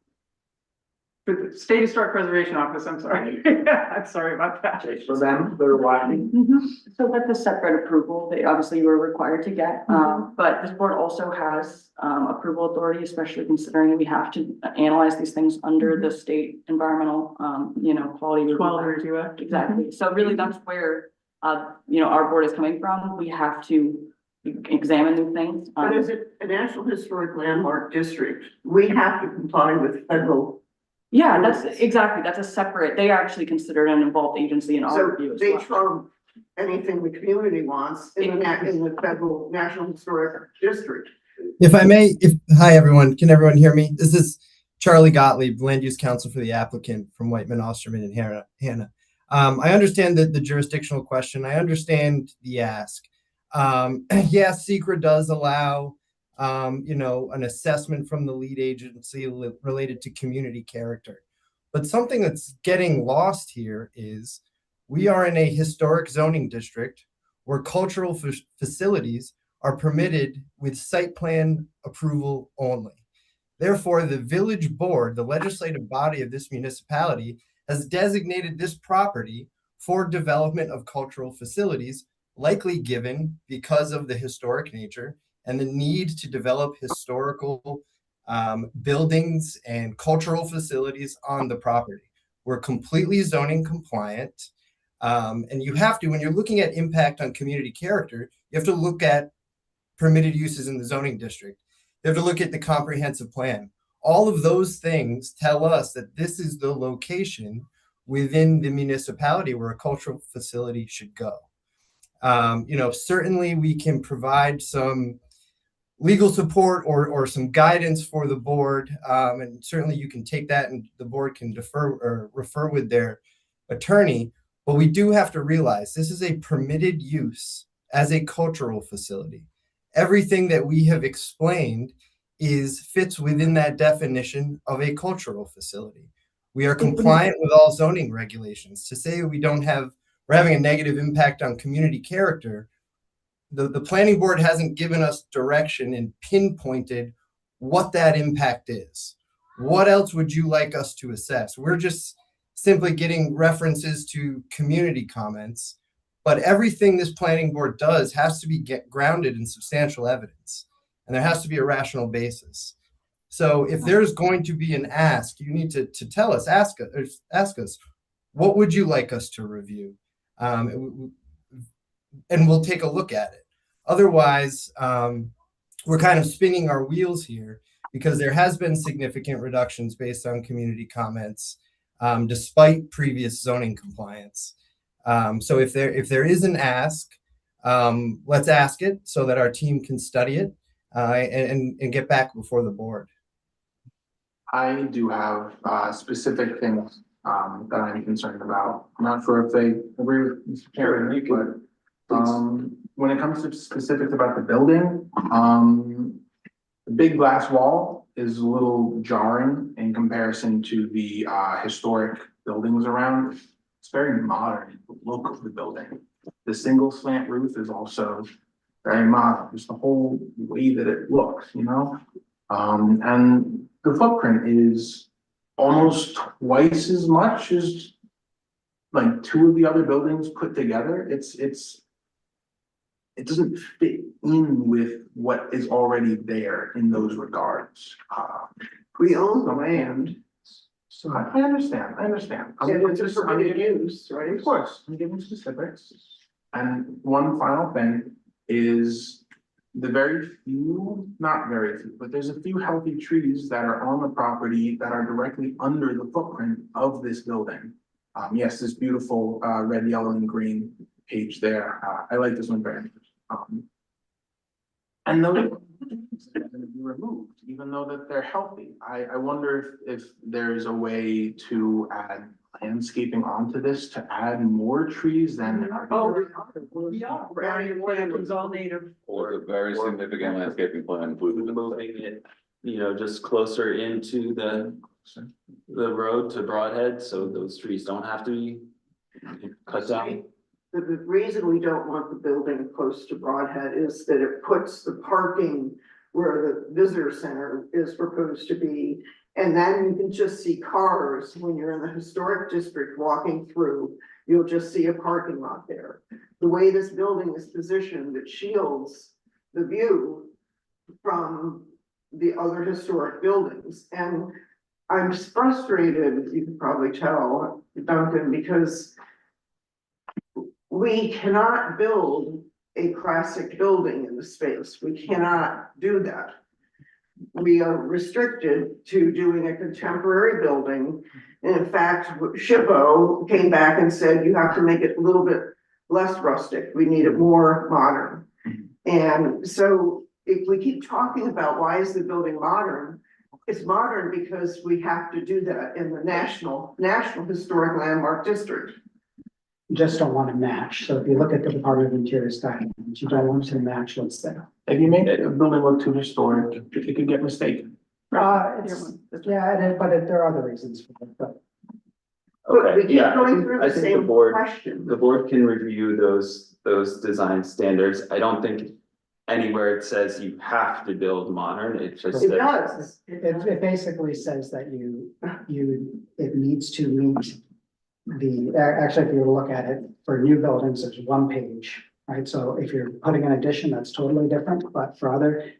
For the State Historic Preservation Office, I'm sorry. I'm sorry about that. For them that are watching? So that's a separate approval that obviously you were required to get, but this board also has approval authority, especially considering we have to analyze these things under the state environmental, quality review. Quality Act. review act. Exactly, so really that's where, our board is coming from, we have to examine new things. But as a National Historic Landmark District, we have to comply with federal. Yeah, that's exactly, that's a separate, they are actually considered an involved agency in our So review as they well. trump anything the community wants in the federal National Historic District. If I may, hi everyone, can everyone hear me? This is Charlie Gottlieb, Land Use Counsel for the applicant from Whiteman, Osterman and Hannah. I understand the jurisdictional question. I understand the ask. Yes, SECRA does allow, an assessment from the lead agency related to community character. But something that's getting lost here is we are in a historic zoning district where cultural facilities are permitted with site plan approval only. Therefore, the village board, the legislative body of this municipality, has designated this property for development of cultural facilities, likely given because of the historic nature and the need to develop historical buildings and cultural facilities on the property. We're completely zoning compliant. And you have to, when you're looking at impact on community character, you have to look at permitted uses in the zoning district. You have to look at the comprehensive plan. All of those things tell us that this is the location within the municipality where a cultural facility should go. Certainly we can provide some legal support or some guidance for the board. And certainly you can take that and the board can defer or refer with their attorney. But we do have to realize this is a permitted use as a cultural facility. Everything that we have explained fits within that definition of a cultural facility. We are compliant with all zoning regulations. To say we're having a negative impact on community character, the planning board hasn't given us direction and pinpointed what that impact is. What else would you like us to assess? We're just simply getting references to community comments, but everything this planning board does has to be grounded in substantial evidence, and there has to be a rational basis. So if there's going to be an ask, you need to tell us, ask us, what would you like us to review? And we'll take a look at it. Otherwise, we're kind of spinning our wheels here because there has been significant reductions based on community comments, despite previous zoning compliance. So if there is an ask, let's ask it so that our team can study it and get back before the board. I do have specific things that I'm concerned about. I'm not sure if they agree with Mr. Chairman, but when it comes to specifics about the building, the big glass wall is a little jarring in comparison to the historic buildings around. It's very modern look of the building. The single slant roof is also very modern, just the whole way that it looks, and the footprint is almost twice as much as like two of the other buildings put together. It doesn't fit in with what is already there in those regards. We own the land. So I understand. And it's a permitted use, right? Of course, I'm giving specifics. And one final thing is the not very few, but there's a few healthy trees that are on the property that are directly under the footprint of this building. Yes, this beautiful red, yellow, and green page there. I like this one very much. And those are gonna be removed, even though that they're healthy. I wonder if there's a way to add landscaping onto this to add more trees than. It was all native. Or a very significant landscaping plan included. moving it, you know, just closer into the road to Broadhead, so those trees don't have to be cut down. The reason we don't want the building close to Broadhead is that it puts the parking where the visitor center is proposed to be. And then you can just see cars when you're in the historic district walking through, you'll just see a parking lot there. The way this building is positioned, it shields the view from the other historic buildings. And I'm just frustrated, you can probably tell, Duncan, because we cannot build a classic building in the space. We cannot do that. We are restricted to doing a contemporary building. And in fact, SHPO came back and said, you have to make it a little bit less rustic. We need it more modern. And so if we keep talking about why is the building modern, it's modern because we have to do that in the National Historic Landmark District. You just don't want to match. So if you look at the Department of Interior's documents, you don't want to match what's there. If you make a building look too historic, it could get mistaken. Yeah, there are other reasons for it, but. But we Okay, keep yeah, going through I the think the same board, question. the board can review those design standards. I don't think anywhere it says you have to build modern, it just It says. does. It basically says that it needs to meet actually, if you look at it, for new buildings, there's one page, right? So if you're putting an addition, that's totally different, but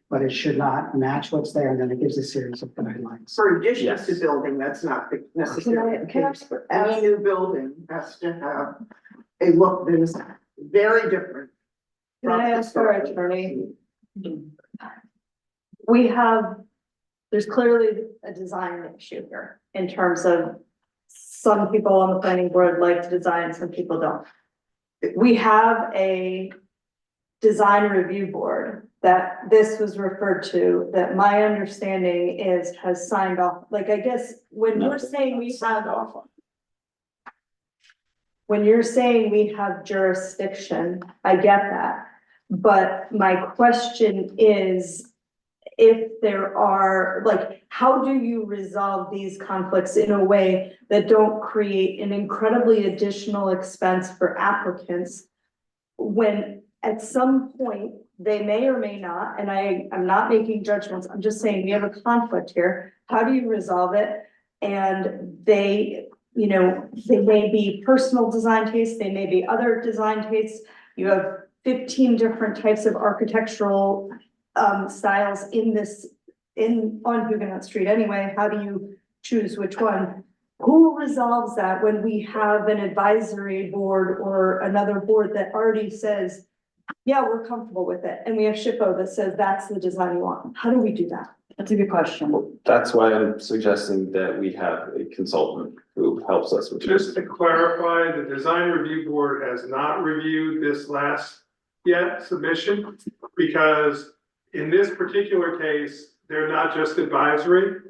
but it should not match what's there, and then it gives a series of guidelines. For additions Yes. to building, that's not necessarily the case, but any new building has to have a look that is very different. Can I ask our attorney? There's clearly a design issue here in terms of some people on the planning board like to design, some people don't. We have a design review board that this was referred to, that my understanding is has signed off, like, I guess, when you're saying we have. When you're saying we have jurisdiction, I get that. But my question is, if there are, like, how do you resolve these conflicts in a way that don't create an incredibly additional expense for applicants? When at some point, they may or may not, and I'm not making judgments, I'm just saying we have a conflict here. How do you resolve it? And they may be personal design tastes, they may be other design tastes. You have 15 different types of architectural styles on Huguenot Street anyway. How do you choose which one? Who resolves that when we have an advisory board or another board that already says, yeah, we're comfortable with it, and we have SHPO that says that's the design we want? How do we do that? That's a good question. That's why I'm suggesting that we have a consultant who helps us with Just this. to clarify, the design review board has not reviewed this last submission, because in this particular case, they're not just advisory.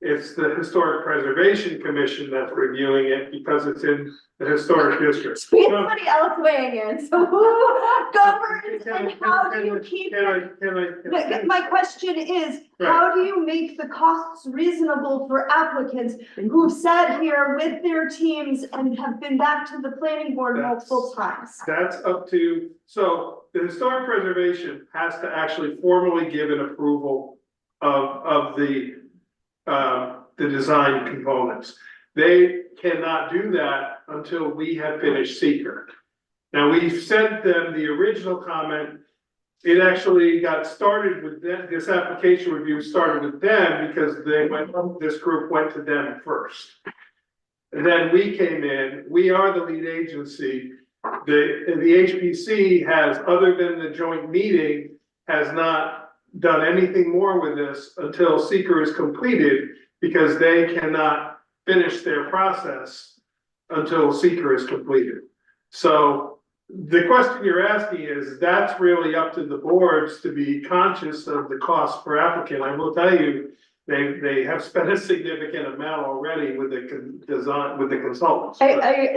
It's the Historic Preservation Commission that's reviewing it because it's in the historic district. We have somebody else weighing in, so who governs and how do you keep? My question is, how do you make the costs reasonable for applicants who've sat here with their teams and have been back to the planning board multiple times? That's up to, so the Historic Preservation has to actually formally give an approval of the design components. They cannot do that until we have finished seeker. Now, we've sent them the original comment. It actually got started with them, this application review started with them because this group went to them first. And then we came in, we are the lead agency. The HPC has, other than the joint meeting, has not done anything more with this until seeker is completed, because they cannot finish their process until seeker is completed. So the question you're asking is, that's really up to the boards to be conscious of the cost per applicant. I will tell you, they have spent a significant amount already with the design, with the consultants.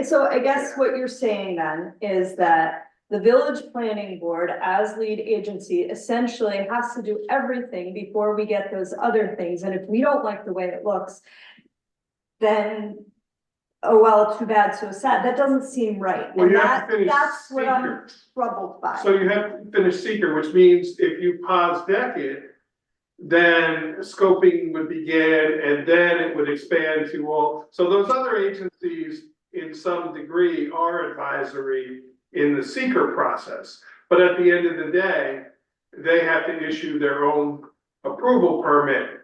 So I guess what you're saying then is that the village planning board as lead agency essentially has to do everything before we get those other things. And if we don't like the way it looks, then, oh, well, too bad, so sad. That doesn't seem right. Well, And you have to finish that's what I'm seeker. troubled by. So you have to finish seeker, which means if you pause Decade, then scoping would begin and then it would expand to all. So those other agencies in some degree are advisory in the seeker process. But at the end of the day, they have to issue their own approval permit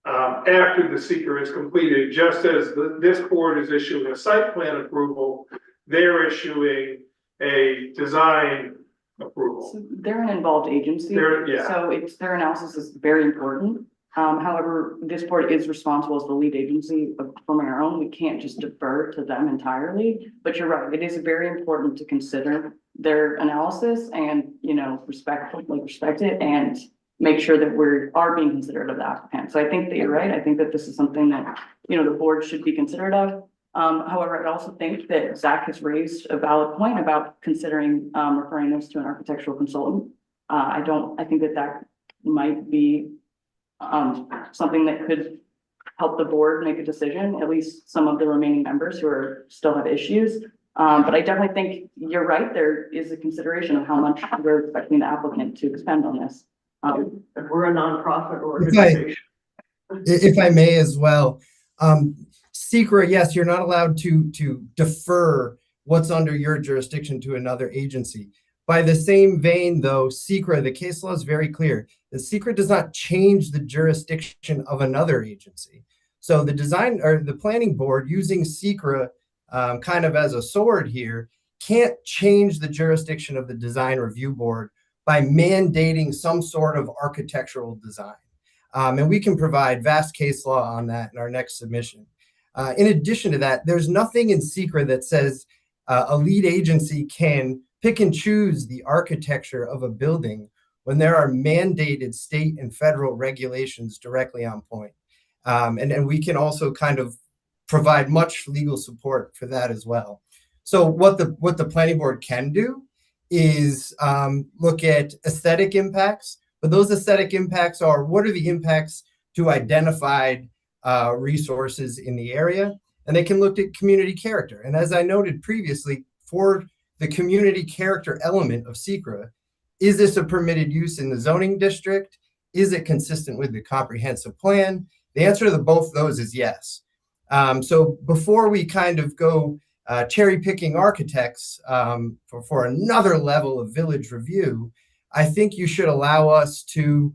after the seeker is completed, just as this board is issuing a site plan approval, they're issuing a design approval. So they're an involved agency. Yeah. So it's, their analysis is very important. However, this board is responsible as the lead agency of forming our own. We can't just defer to them entirely, but you're right. It is very important to consider their analysis and, you know, respect it and make sure that we are being considerate of the applicant. So I think that you're right. I think that this is something that, you know, the board should be considerate of. However, I also think that Zach has raised a valid point about considering, referring this to an architectural consultant. I think that might be something that could help the board make a decision, at least some of the remaining members who are still have issues. But I definitely think you're right. There is a consideration of how much we're expecting the applicant to expend on this. We're a nonprofit organization. If I may as well, SECRA, yes, you're not allowed to defer what's under your jurisdiction to another agency. By the same vein, though, SECRA, the case law is very clear. The SECRA does not change the jurisdiction of another agency. So the design or the planning board using SECRA kind of as a sword here can't change the jurisdiction of the design review board by mandating some sort of architectural design. And we can provide vast case law on that in our next submission. In addition to that, there's nothing in SECRA that says a lead agency can pick and choose the architecture of a building when there are mandated state and federal regulations directly on point. And we can also kind of provide much legal support for that as well. So what the planning board can do is look at aesthetic impacts, but those aesthetic impacts are, what are the impacts to identified resources in the area? And they can look at community character. And as I noted previously, for the community character element of SECRA, is this a permitted use in the zoning district? Is it consistent with the comprehensive plan? The answer to both those is yes. So before we kind of go cherry picking architects for another level of village review, I think you should allow us to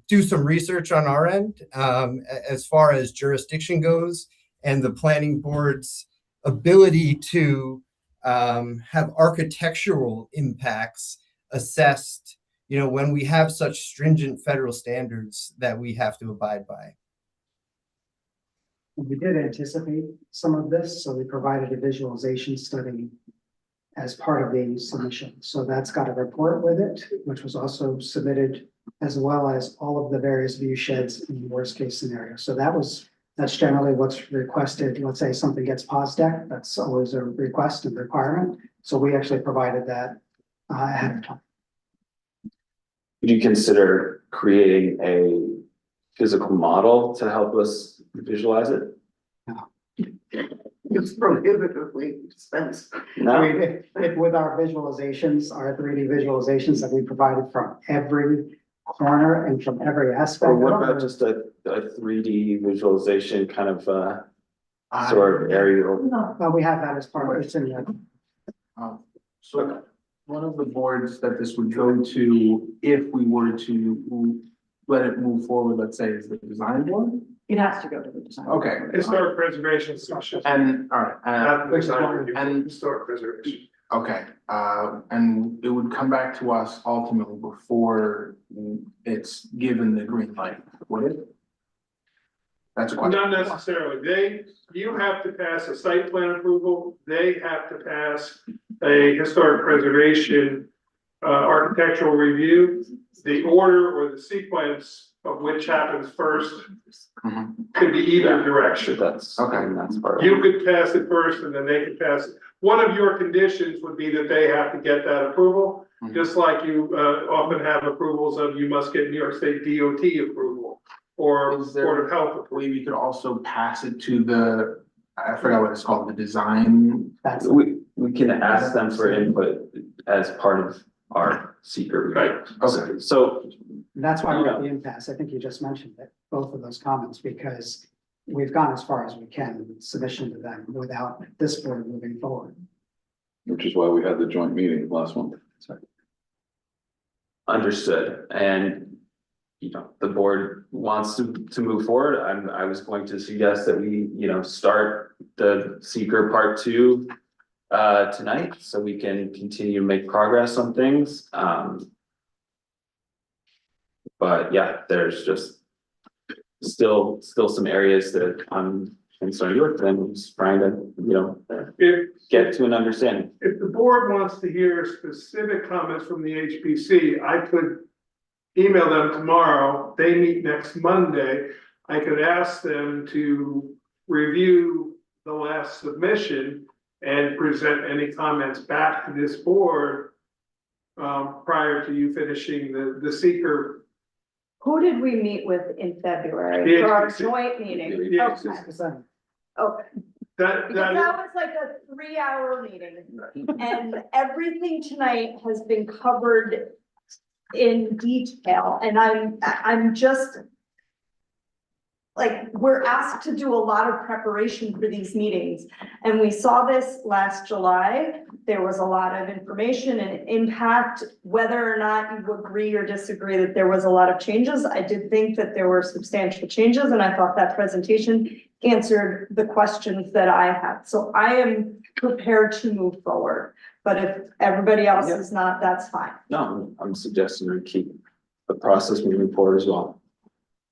do some research on our end as far as jurisdiction goes and the planning board's ability to have architectural impacts assessed, you know, when we have such stringent federal standards that we have to abide by. We did anticipate some of this, so we provided a visualization study as part of the submission. So that's got a report with it, which was also submitted, as well as all of the various view sheds in the worst case scenario. So that's generally what's requested. Let's say something gets pause deck, that's always a request and requirement. So we actually provided that ahead of time. Would you consider creating a physical model to help us visualize it? It's prohibitively expensive. No. I mean, if with our visualizations, our 3D visualizations that we provided from every corner and from every aspect. Or what about just a 3D visualization kind of sort of aerial? Well, we have that as part of it. It's in the So one of the boards that this would go to, if we were to let it move forward, let's say, is the design board? It has to go to the design. Okay. Historic preservation section. And, all right, Not the design review, and- historic preservation. okay, and it would come back to us ultimately before it's given the green light, would it? That's a question. Not necessarily. You have to pass a site plan approval. They have to pass a historic preservation architectural review. The order or the sequence of which happens first Mhm. could be either direction. That's, Okay. that's part of You it. could pass it first and then they could pass it. One of your conditions would be that they have to get that approval, Mhm. just like you often have approvals of, you must get New York State DOT approval or Is there- Board of Health approval. We could also pass it to the, I forgot what it's called, the design. That's, We can ask them for input as part of our seeker. Right. Okay. So, that's why we're at the impasse. I think you just mentioned it, both of those comments, because we've gone as far as we can with submission to them without this board moving forward. Which is why we had the joint meeting last month. understood, and you know, the board wants to move forward. I was going to suggest that we, you know, start the seeker part 2 tonight, so we can continue to make progress on things. But yeah, there's just still some areas that I'm concerned with, and I'm just trying to, you know, If, get to an understanding. if the board wants to hear specific comments from the HPC, I could email them tomorrow. They meet next Monday. I could ask them to review the last submission and present any comments back to this board prior to you finishing the seeker. Who did we meet with in February The for our HPC. joint meeting? The Okay, HPC. okay. That, Because that, that was like a 3-hour meeting, and everything tonight has been covered in detail, and I'm just. Like, we're asked to do a lot of preparation for these meetings, and we saw this last July. There was a lot of information and impact, whether or not you agree or disagree that there was a lot of changes. I did think that there were substantial changes, and I thought that presentation answered the questions that I had. So I am prepared to move forward, but if everybody else is not, that's fine. No, I'm suggesting we keep the process moving forward as well.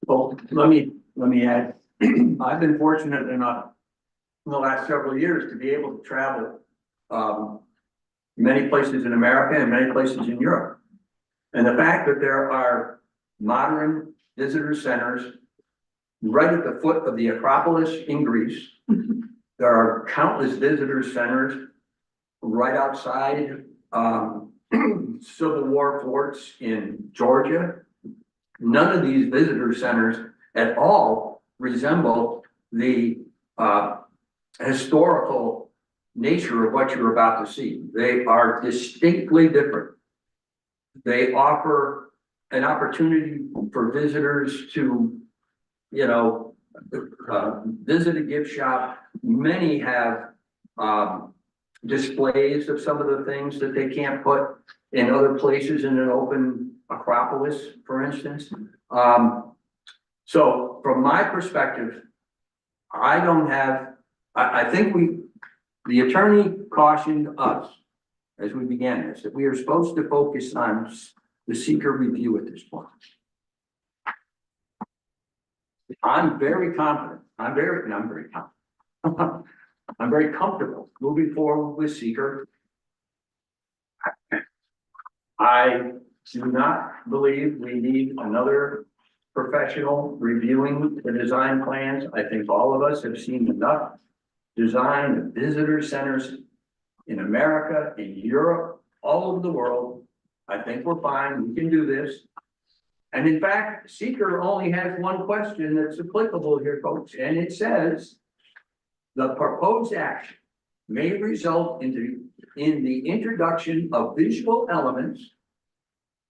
Well, let me add, I've been fortunate enough in the last several years to be able to travel many places in America and many places in Europe. And the fact that there are modern visitor centers right at the foot of the Acropolis in Greece. There are countless visitor centers right outside Civil War forts in Georgia. None of these visitor centers at all resemble the historical nature of what you're about to see. They are distinctly different. They offer an opportunity for visitors to, you know, visit a gift shop. Many have displays of some of the things that they can't put in other places in an open Acropolis, for instance. So from my perspective, I don't have, I think the attorney cautioned us as we began this, that we are supposed to focus on the seeker review at this point. I'm very confident, I'm very confident. I'm very comfortable moving forward with seeker. I do not believe we need another professional reviewing the design plans. I think all of us have seen enough design of visitor centers in America, in Europe, all over the world. I think we're fine, we can do this. And in fact, seeker only has one question that's applicable here, folks, and it says, the proposed action may result in the introduction of visual elements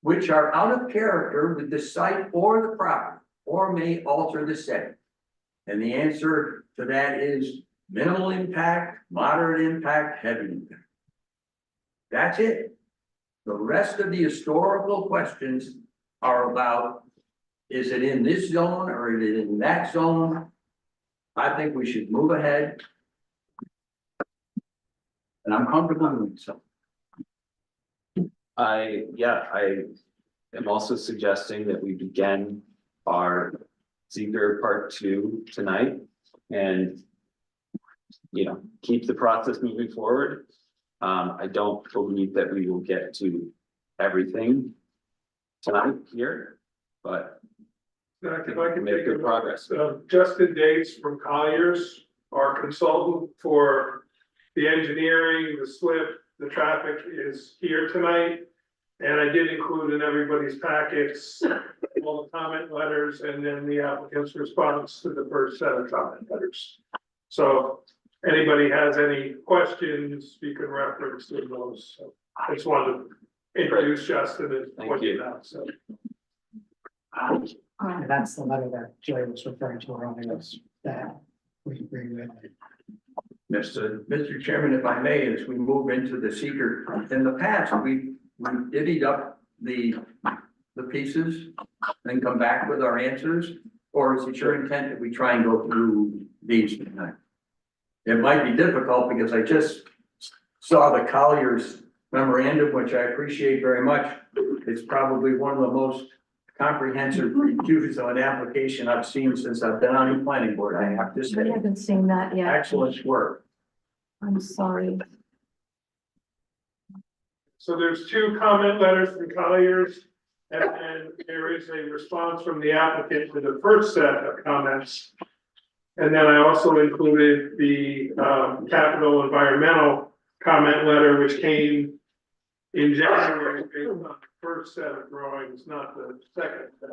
which are out of character with the site or the property, or may alter the setting. And the answer to that is minimal impact, moderate impact, heavy impact. That's it. The rest of the historical questions are about, is it in this zone or is it in that zone? I think we should move ahead. And I'm comfortable doing so. I am also suggesting that we begin our Seeker Part 2 tonight and, you know, keep the process moving forward. I don't believe that we will get to everything tonight here, but Zach, if I can make take good a progress. Justin Dates from Colliers, our consultant for the engineering, the SWIP, the traffic is here tonight. And I did include in everybody's packets, all the comment letters and then the applicant's response to the first set of comment letters. So anybody has any questions, you can reference to those. So I just wanted to introduce Justin and Thank point you. it out, so. And that's the letter that Joey was referring to earlier, that we agree with. Mr. Chairman, if I may, as we move into the seeker, in the past, we divvied up the pieces and come back with our answers, or is it your intent that we try and go through these tonight? It might be difficult because I just saw the Colliers memorandum, which I appreciate very much. It's probably one of the most comprehensive reviews of an application I've seen since I've been on the planning board, I have to I say. haven't seen that yet. Excellent work. I'm sorry. So there's two comment letters from Colliers, and then there is a response from the applicant to the first set of comments. And then I also included the capital environmental comment letter, which came in January based on the first set of drawings, not the second set.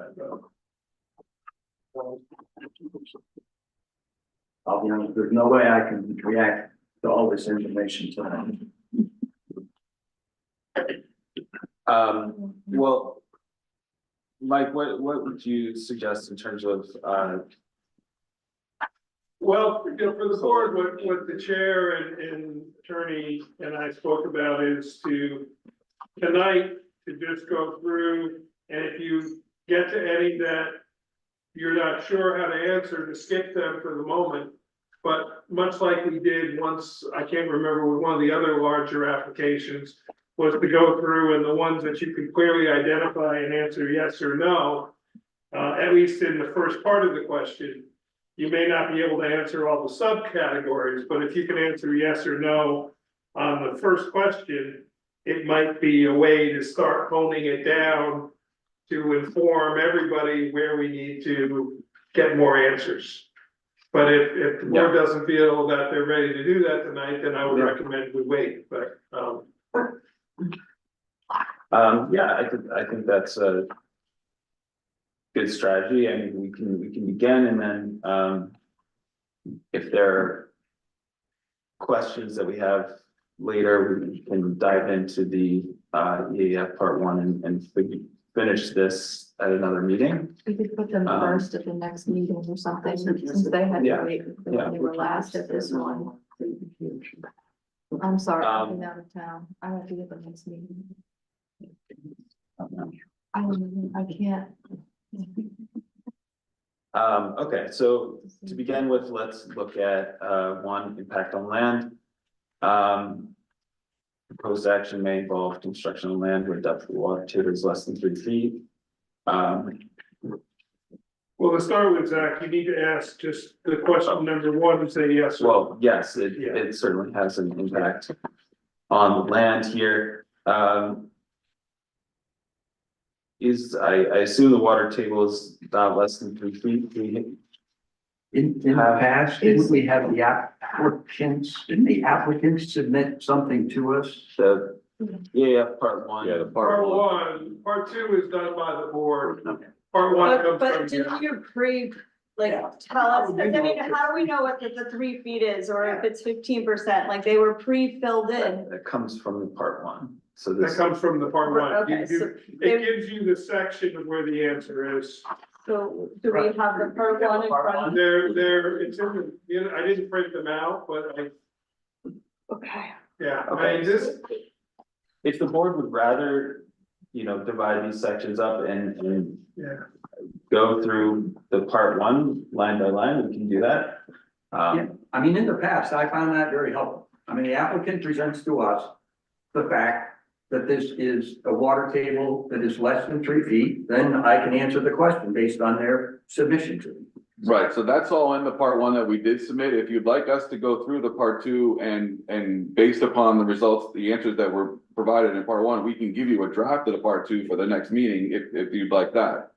I'll be honest, there's no way I can react to all this information tonight. Well, Mike, what would you suggest in terms of, Well, you know, for the board, what the chair and attorney and I spoke about is to tonight, to just go through, and if you get to any that you're not sure how to answer, to skip them for the moment. But much like we did once, I can't remember with one of the other larger applications, was to go through and the ones that you can clearly identify and answer yes or no, at least in the first part of the question. You may not be able to answer all the subcategories, but if you can answer yes or no on the first question, it might be a way to start honing it down to inform everybody where we need to get more answers. But if the board doesn't feel that they're ready to do that tonight, then I would recommend we wait, but, yeah, I think that's a good strategy. I mean, we can begin and then, if there are questions that we have later, we can dive into the, EAF part 1 and finish this at another meeting. We could put them first at the next meeting or something, since they had to Yeah. wait, when they were last at this one. I'm sorry, I've been out of town. I have to get the next meeting. I don't know, I can't. Okay, so to begin with, let's look at, 1, impact on land. Proposed action may involve construction on land where depth of water table is less than 3 feet. well, to start with, Zach, you need to ask just the question number 1 and say yes or no. Well, yes, it certainly has an impact on the land here. I assume the water table is not less than 3 feet. In the past, didn't we have the didn't the applicants submit something to us? The part 1. Yeah, the Part 1, part 2 is done by the board. Part 1 comes But from. didn't you tell us, I mean, how do we know what the 3 feet is, or if it's 15%, like they were pre-filled in? That comes from the part 1. So That this, comes from the part 1. Okay, so It gives you the section of where the answer is. So do we have the part 1 in front of? It's in the, you know, I didn't print them out, but Okay. yeah, I Okay. mean, this, if the board would rather, you know, divide these sections up and yeah. go through the part 1 line by line, we can do that. Yeah, I mean, in the past, I found that very helpful. I mean, the applicant presents to us the fact that this is a water table that is less than 3 feet, then I can answer the question based on their submission to me. Right, so that's all in the part one that we did submit. If you'd like us to go through the part two and based upon the results, the answers that were provided in part one, we can give you a draft of the part two for the next meeting if you'd like that.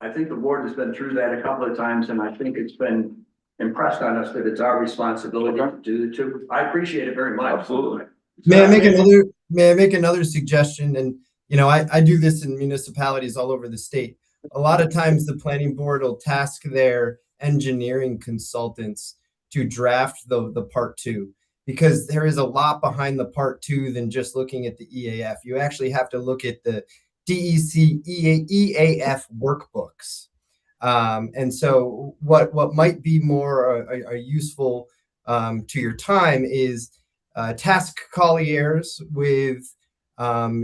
I think the board has been through that a couple of times, and I think it's been impressed on us that it's our responsibility to do the two. I appreciate it very much. Absolutely. May I make another suggestion? And, you know, I do this in municipalities all over the state. A lot of times the planning board will task their engineering consultants to draft the part two, because there is a lot behind the part two than just looking at the EAF. You actually have to look at the DEC EAF workbooks. And so what might be more a useful to your time is task Colliers with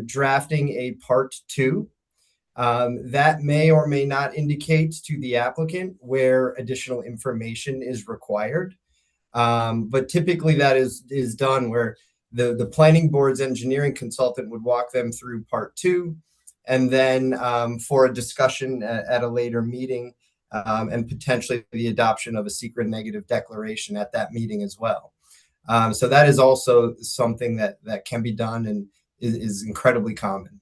drafting a part two. That may or may not indicate to the applicant where additional information is required. But typically that is done where the planning board's engineering consultant would walk them through part two, and then for a discussion at a later meeting, and potentially the adoption of a secret negative declaration at that meeting as well. So that is also something that can be done and is incredibly common.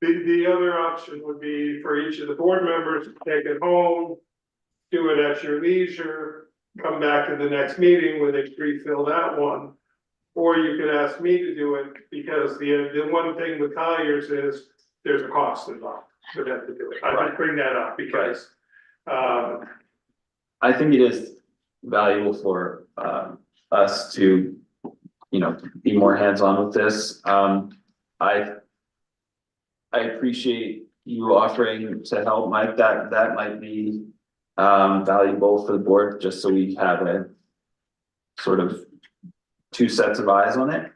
The other option would be for each of the board members to take it home, do it at your leisure, come back to the next meeting where they pre-fill that one. Or you could ask me to do it, because the one thing with Colliers is there's a cost involved for them to do it. I just bring that up because I think it is valuable for us to, you know, be more hands-on with this. I appreciate you offering to help, Mike. That might be valuable for the board, just so we have a sort of two sets of eyes on it.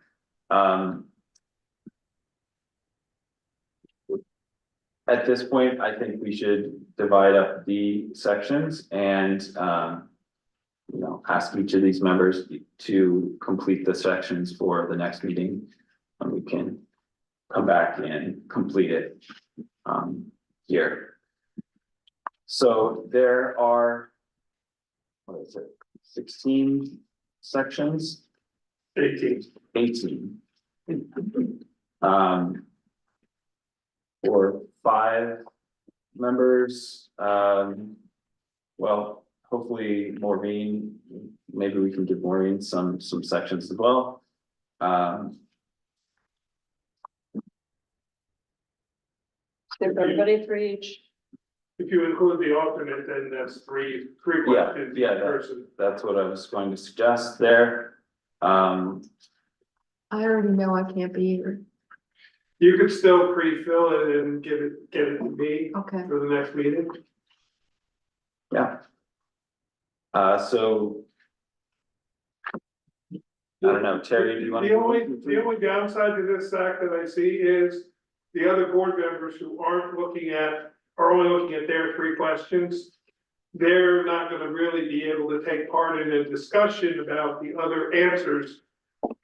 At this point, I think we should divide up the sections and you know, ask each of these members to complete the sections for the next meeting, and we can come back and complete it here. So there are, what is it, 16 sections? 18. For 5 members, well, hopefully Maureen, maybe we can give Maureen some sections as well. Give everybody 3 each. if you include the alternate, then that's three questions Yeah, per person. that's what I was going to suggest there. I already know I can't be here. You could still pre-fill it and get it to me Okay. for the next meeting. Yeah. So. I don't know, Terry, do you want to? The only downside to this act that I see is the other board members who are only looking at their 3 questions. They're not gonna really be able to take part in a discussion about the other answers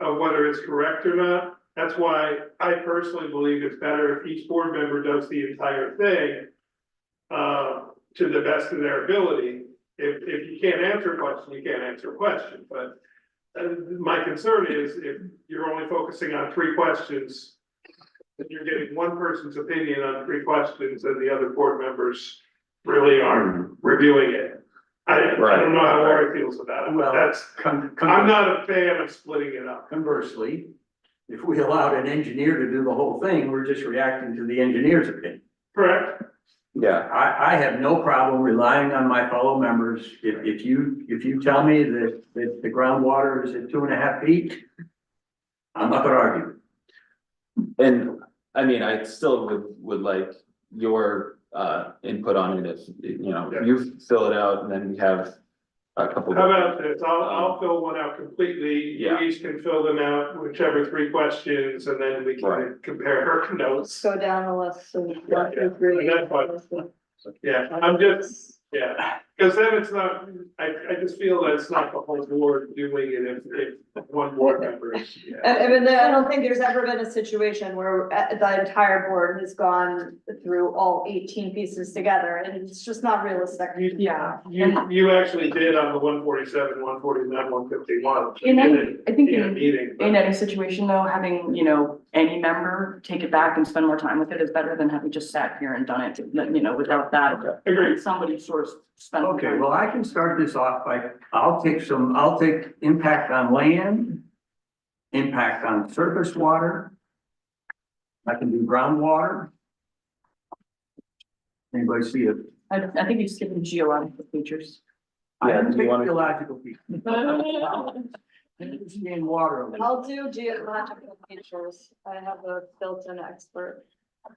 of whether it's correct or not. That's why I personally believe it's better if each board member does the entire thing to the best of their ability. If you can't answer a question, you can't answer a question, but my concern is if you're only focusing on 3 questions, if you're getting one person's opinion on 3 questions and the other board members really aren't reviewing it. I don't know how Lori feels about it, but Well, I'm not a fan of splitting it up. Conversely, if we allowed an engineer to do the whole thing, we're just reacting to the engineer's opinion. Correct? Yeah, I have no problem relying on my fellow members. If you tell me that the groundwater is at 2.5 feet, I'm not gonna argue. and I mean, I still would like your input on it if, you know, you fill it out and then we have a couple. How about this? I'll fill one out completely. You Yeah. each can fill them out, whichever 3 questions, and then we can compare her notes. Go down the list. And Yeah, that's fine. Yeah, I'm just, yeah. Cause then it's not, I just feel that it's not the whole board doing it if one board member is, yeah. I mean, I don't think there's ever been a situation where the entire board has gone through all 18 pieces together, and it's just not realistic. Yeah. You actually did on the 147, 149, 151. I think In a meeting. in any situation though, having, you know, any member take it back and spend more time with it is better than having just sat here and done it, you know, without that. Agreed. Somebody sort of spent. the Okay, time. well, I can start this off by, I'll take impact on land, impact on surface water. I can do groundwater. Anybody see it? I think you skipped the geological features. I Yeah, have do you a wanna- geological piece. I understand water. I'll do geological features. I have a built-in expert.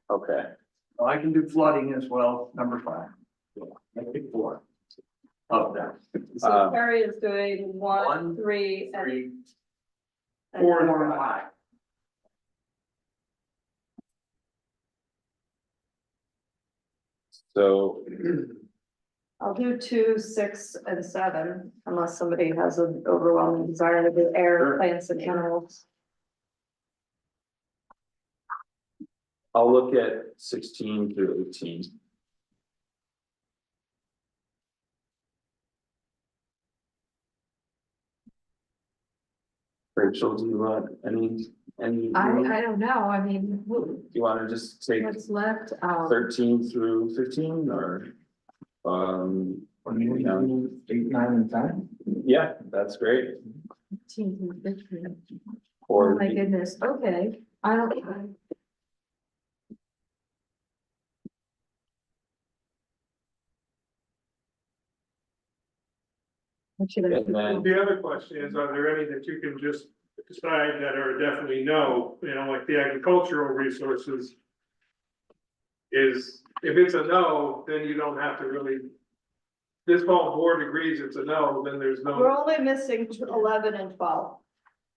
Okay, Well, I can do flooding as well, number 5. I pick 4. Of that. So Perry is doing 1, One, 3, and 3, 4 and 4, and 5. 5. so I'll do 2, 6, and 7, unless somebody has an overwhelming desire to do air, plants, and animals. I'll look at 16 through 18. Rachel, do you want any? I don't know, I mean, Do you wanna just take what's left, 13 through 15 or? You know, 8, 9, and 10. yeah, that's great. 15 through 15. Oh Or my goodness, okay, I don't. What should I? And then- The other question is, are there any that you can just decide that are definitely no, you know, like the agricultural resources? Is, if it's a no, then you don't have to really. This whole board agrees it's a no, then there's We're no, only missing 11 and 12.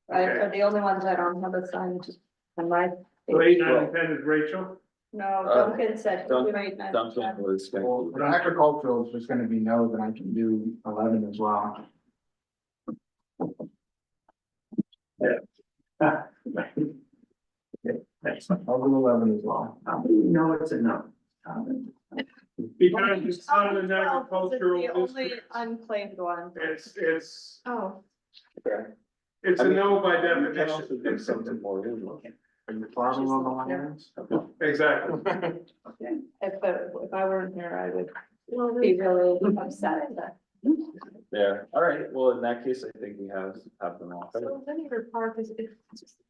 Right, Okay. are the only ones I don't have assigned on my. so 8, 9, and 10 is Rachel. No, Duncan said. he'll do Duncan 8, 9, and Duncan 10. was going Well, to. for agricultural, is just gonna be no, then I can do 11 as well. Thanks. I'll do 11 as well. No, it's a no. Because it's not an 12 is agricultural the only district, unclaimed one. it's Oh, a no by You can definition. also do something more visual. Are you farming on the lands? Exactly. If I weren't here, I would well, be really upset at that. Yeah, all right, well, in that case, I think we have them all. so Linear Park is,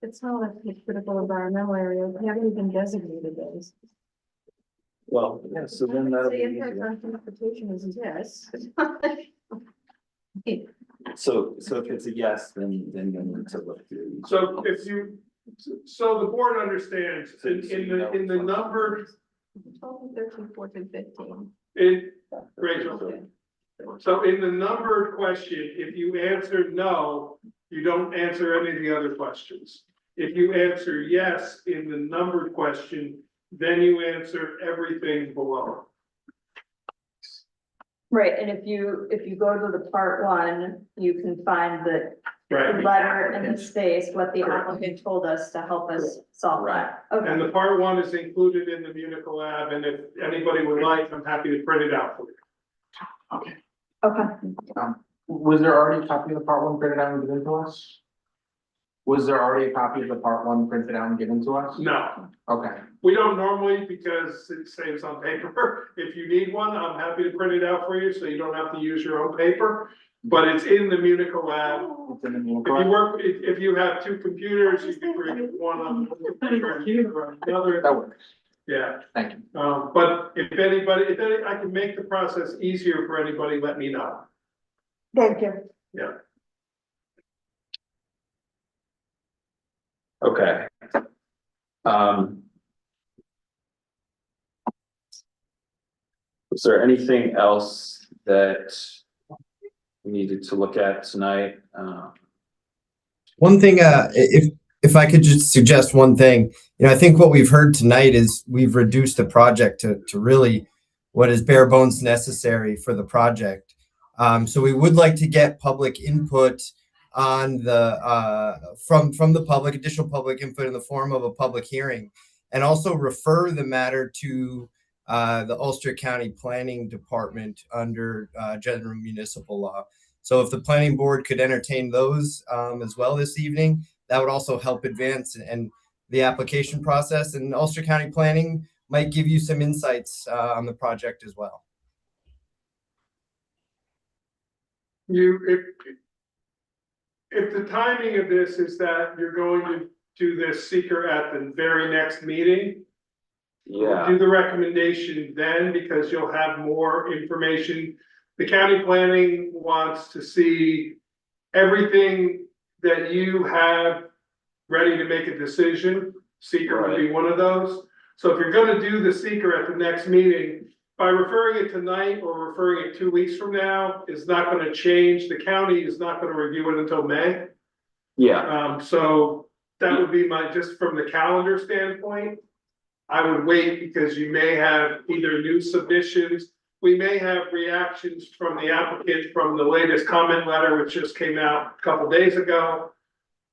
it's not a critical environmental area, we haven't even designated those. Well, yeah, so then that'll The be impact easier. on transportation is yes. So if it's a yes, then you'll need to look through. So so the board understands, in the number, 12, 13, 14, 15. Rachel. So in the numbered question, if you answer no, you don't answer any of the other questions. If you answer yes in the numbered question, then you answer everything below. Right, and if you go to the part 1, you can find the Right. letter in the space, what the Correct. applicant told us to help us solve that. And Okay, the part 1 is included in the Municipal Lab, and if anybody would like, I'm happy to print it out for you. okay. Was there already a copy of the part 1 printed out and given to us? Was there already a copy of the part 1 printed out and given to us? No, Okay, we don't normally because it saves on paper. If you need one, I'm happy to print it out for you, so you don't have to use your own paper. But it's in the Municipal Lab. it's in the If you work, if you have 2 computers, you can bring one on one computer and another. That works, Yeah, thank you. but if I can make the process easier for anybody, let me know. Thank you. Yeah. Okay. Is there anything else that we needed to look at tonight? One thing, if I could just suggest one thing, I think what we've heard tonight is we've reduced the project to really what is bare bones necessary for the project. So we would like to get public input on from the public, additional public input in the form of a public hearing, and also refer the matter to the Ulster County Planning Department under general municipal law. So if the planning board could entertain those as well this evening, that would also help advance and the application process, and Ulster County Planning might give you some insights on the project as well. If the timing of this is that you're going to do this seeker at the very next meeting, Yeah, do the recommendation then, because you'll have more information. The county planning wants to see everything that you have ready to make a decision. Seeker would be one of those. So if you're gonna do the seeker at the next meeting, by referring it tonight or referring it 2 weeks from now is not gonna change. The county is not gonna review it until May. yeah, So that would be just from the calendar standpoint. I would wait because you may have either new submissions. We may have reactions from the applicant from the latest comment letter, which just came out a couple days ago.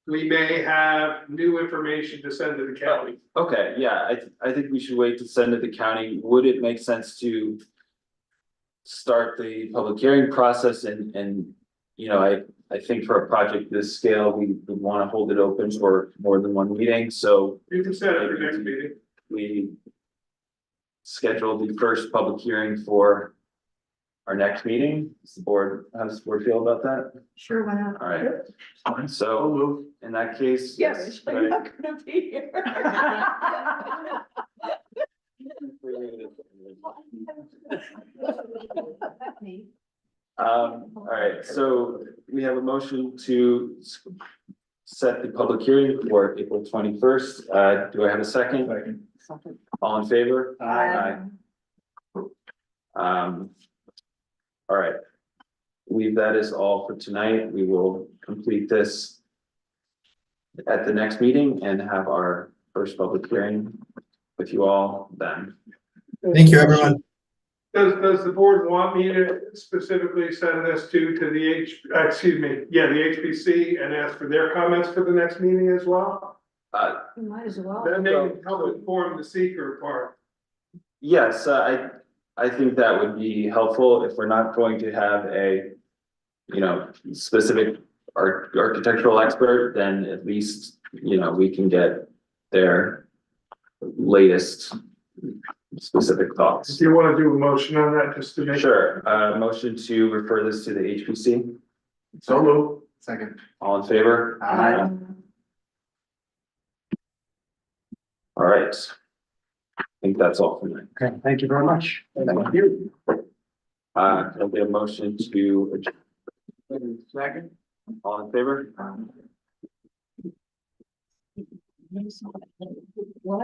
We may have new information to send to the county. okay, yeah, I think we should wait to send it to the county. Would it make sense to start the public hearing process and, you know, I think for a project this scale, we would want to hold it open for more than one meeting, so You can set it for next meeting. we schedule the first public hearing for our next meeting. How does the board feel about that? Sure, why not? All right, so in that case. Yeah, let's- but you're not gonna be here. All right, so we have a motion to set the public hearing for April 21st. Do I have a second? All in favor? Aye. All right. That is all for tonight. We will complete this at the next meeting and have our first public hearing with you all then. Thank you, everyone. Does the board want me to specifically send this to the the HPC and ask for their comments for the next meeting as well? You might as well. Then they can help inform the seeker part. Yes, I think that would be helpful if we're not going to have a, you know, specific architectural expert, then at least, you know, we can get their latest specific thoughts. Do you want to do a motion on that just to make? Sure, motion to refer this to the HPC. So move. Second. All in favor? Aye. All right. I think that's all for me. Okay, thank you very much. Thank you. There'll be a motion to adjourn. Second. All in favor? What?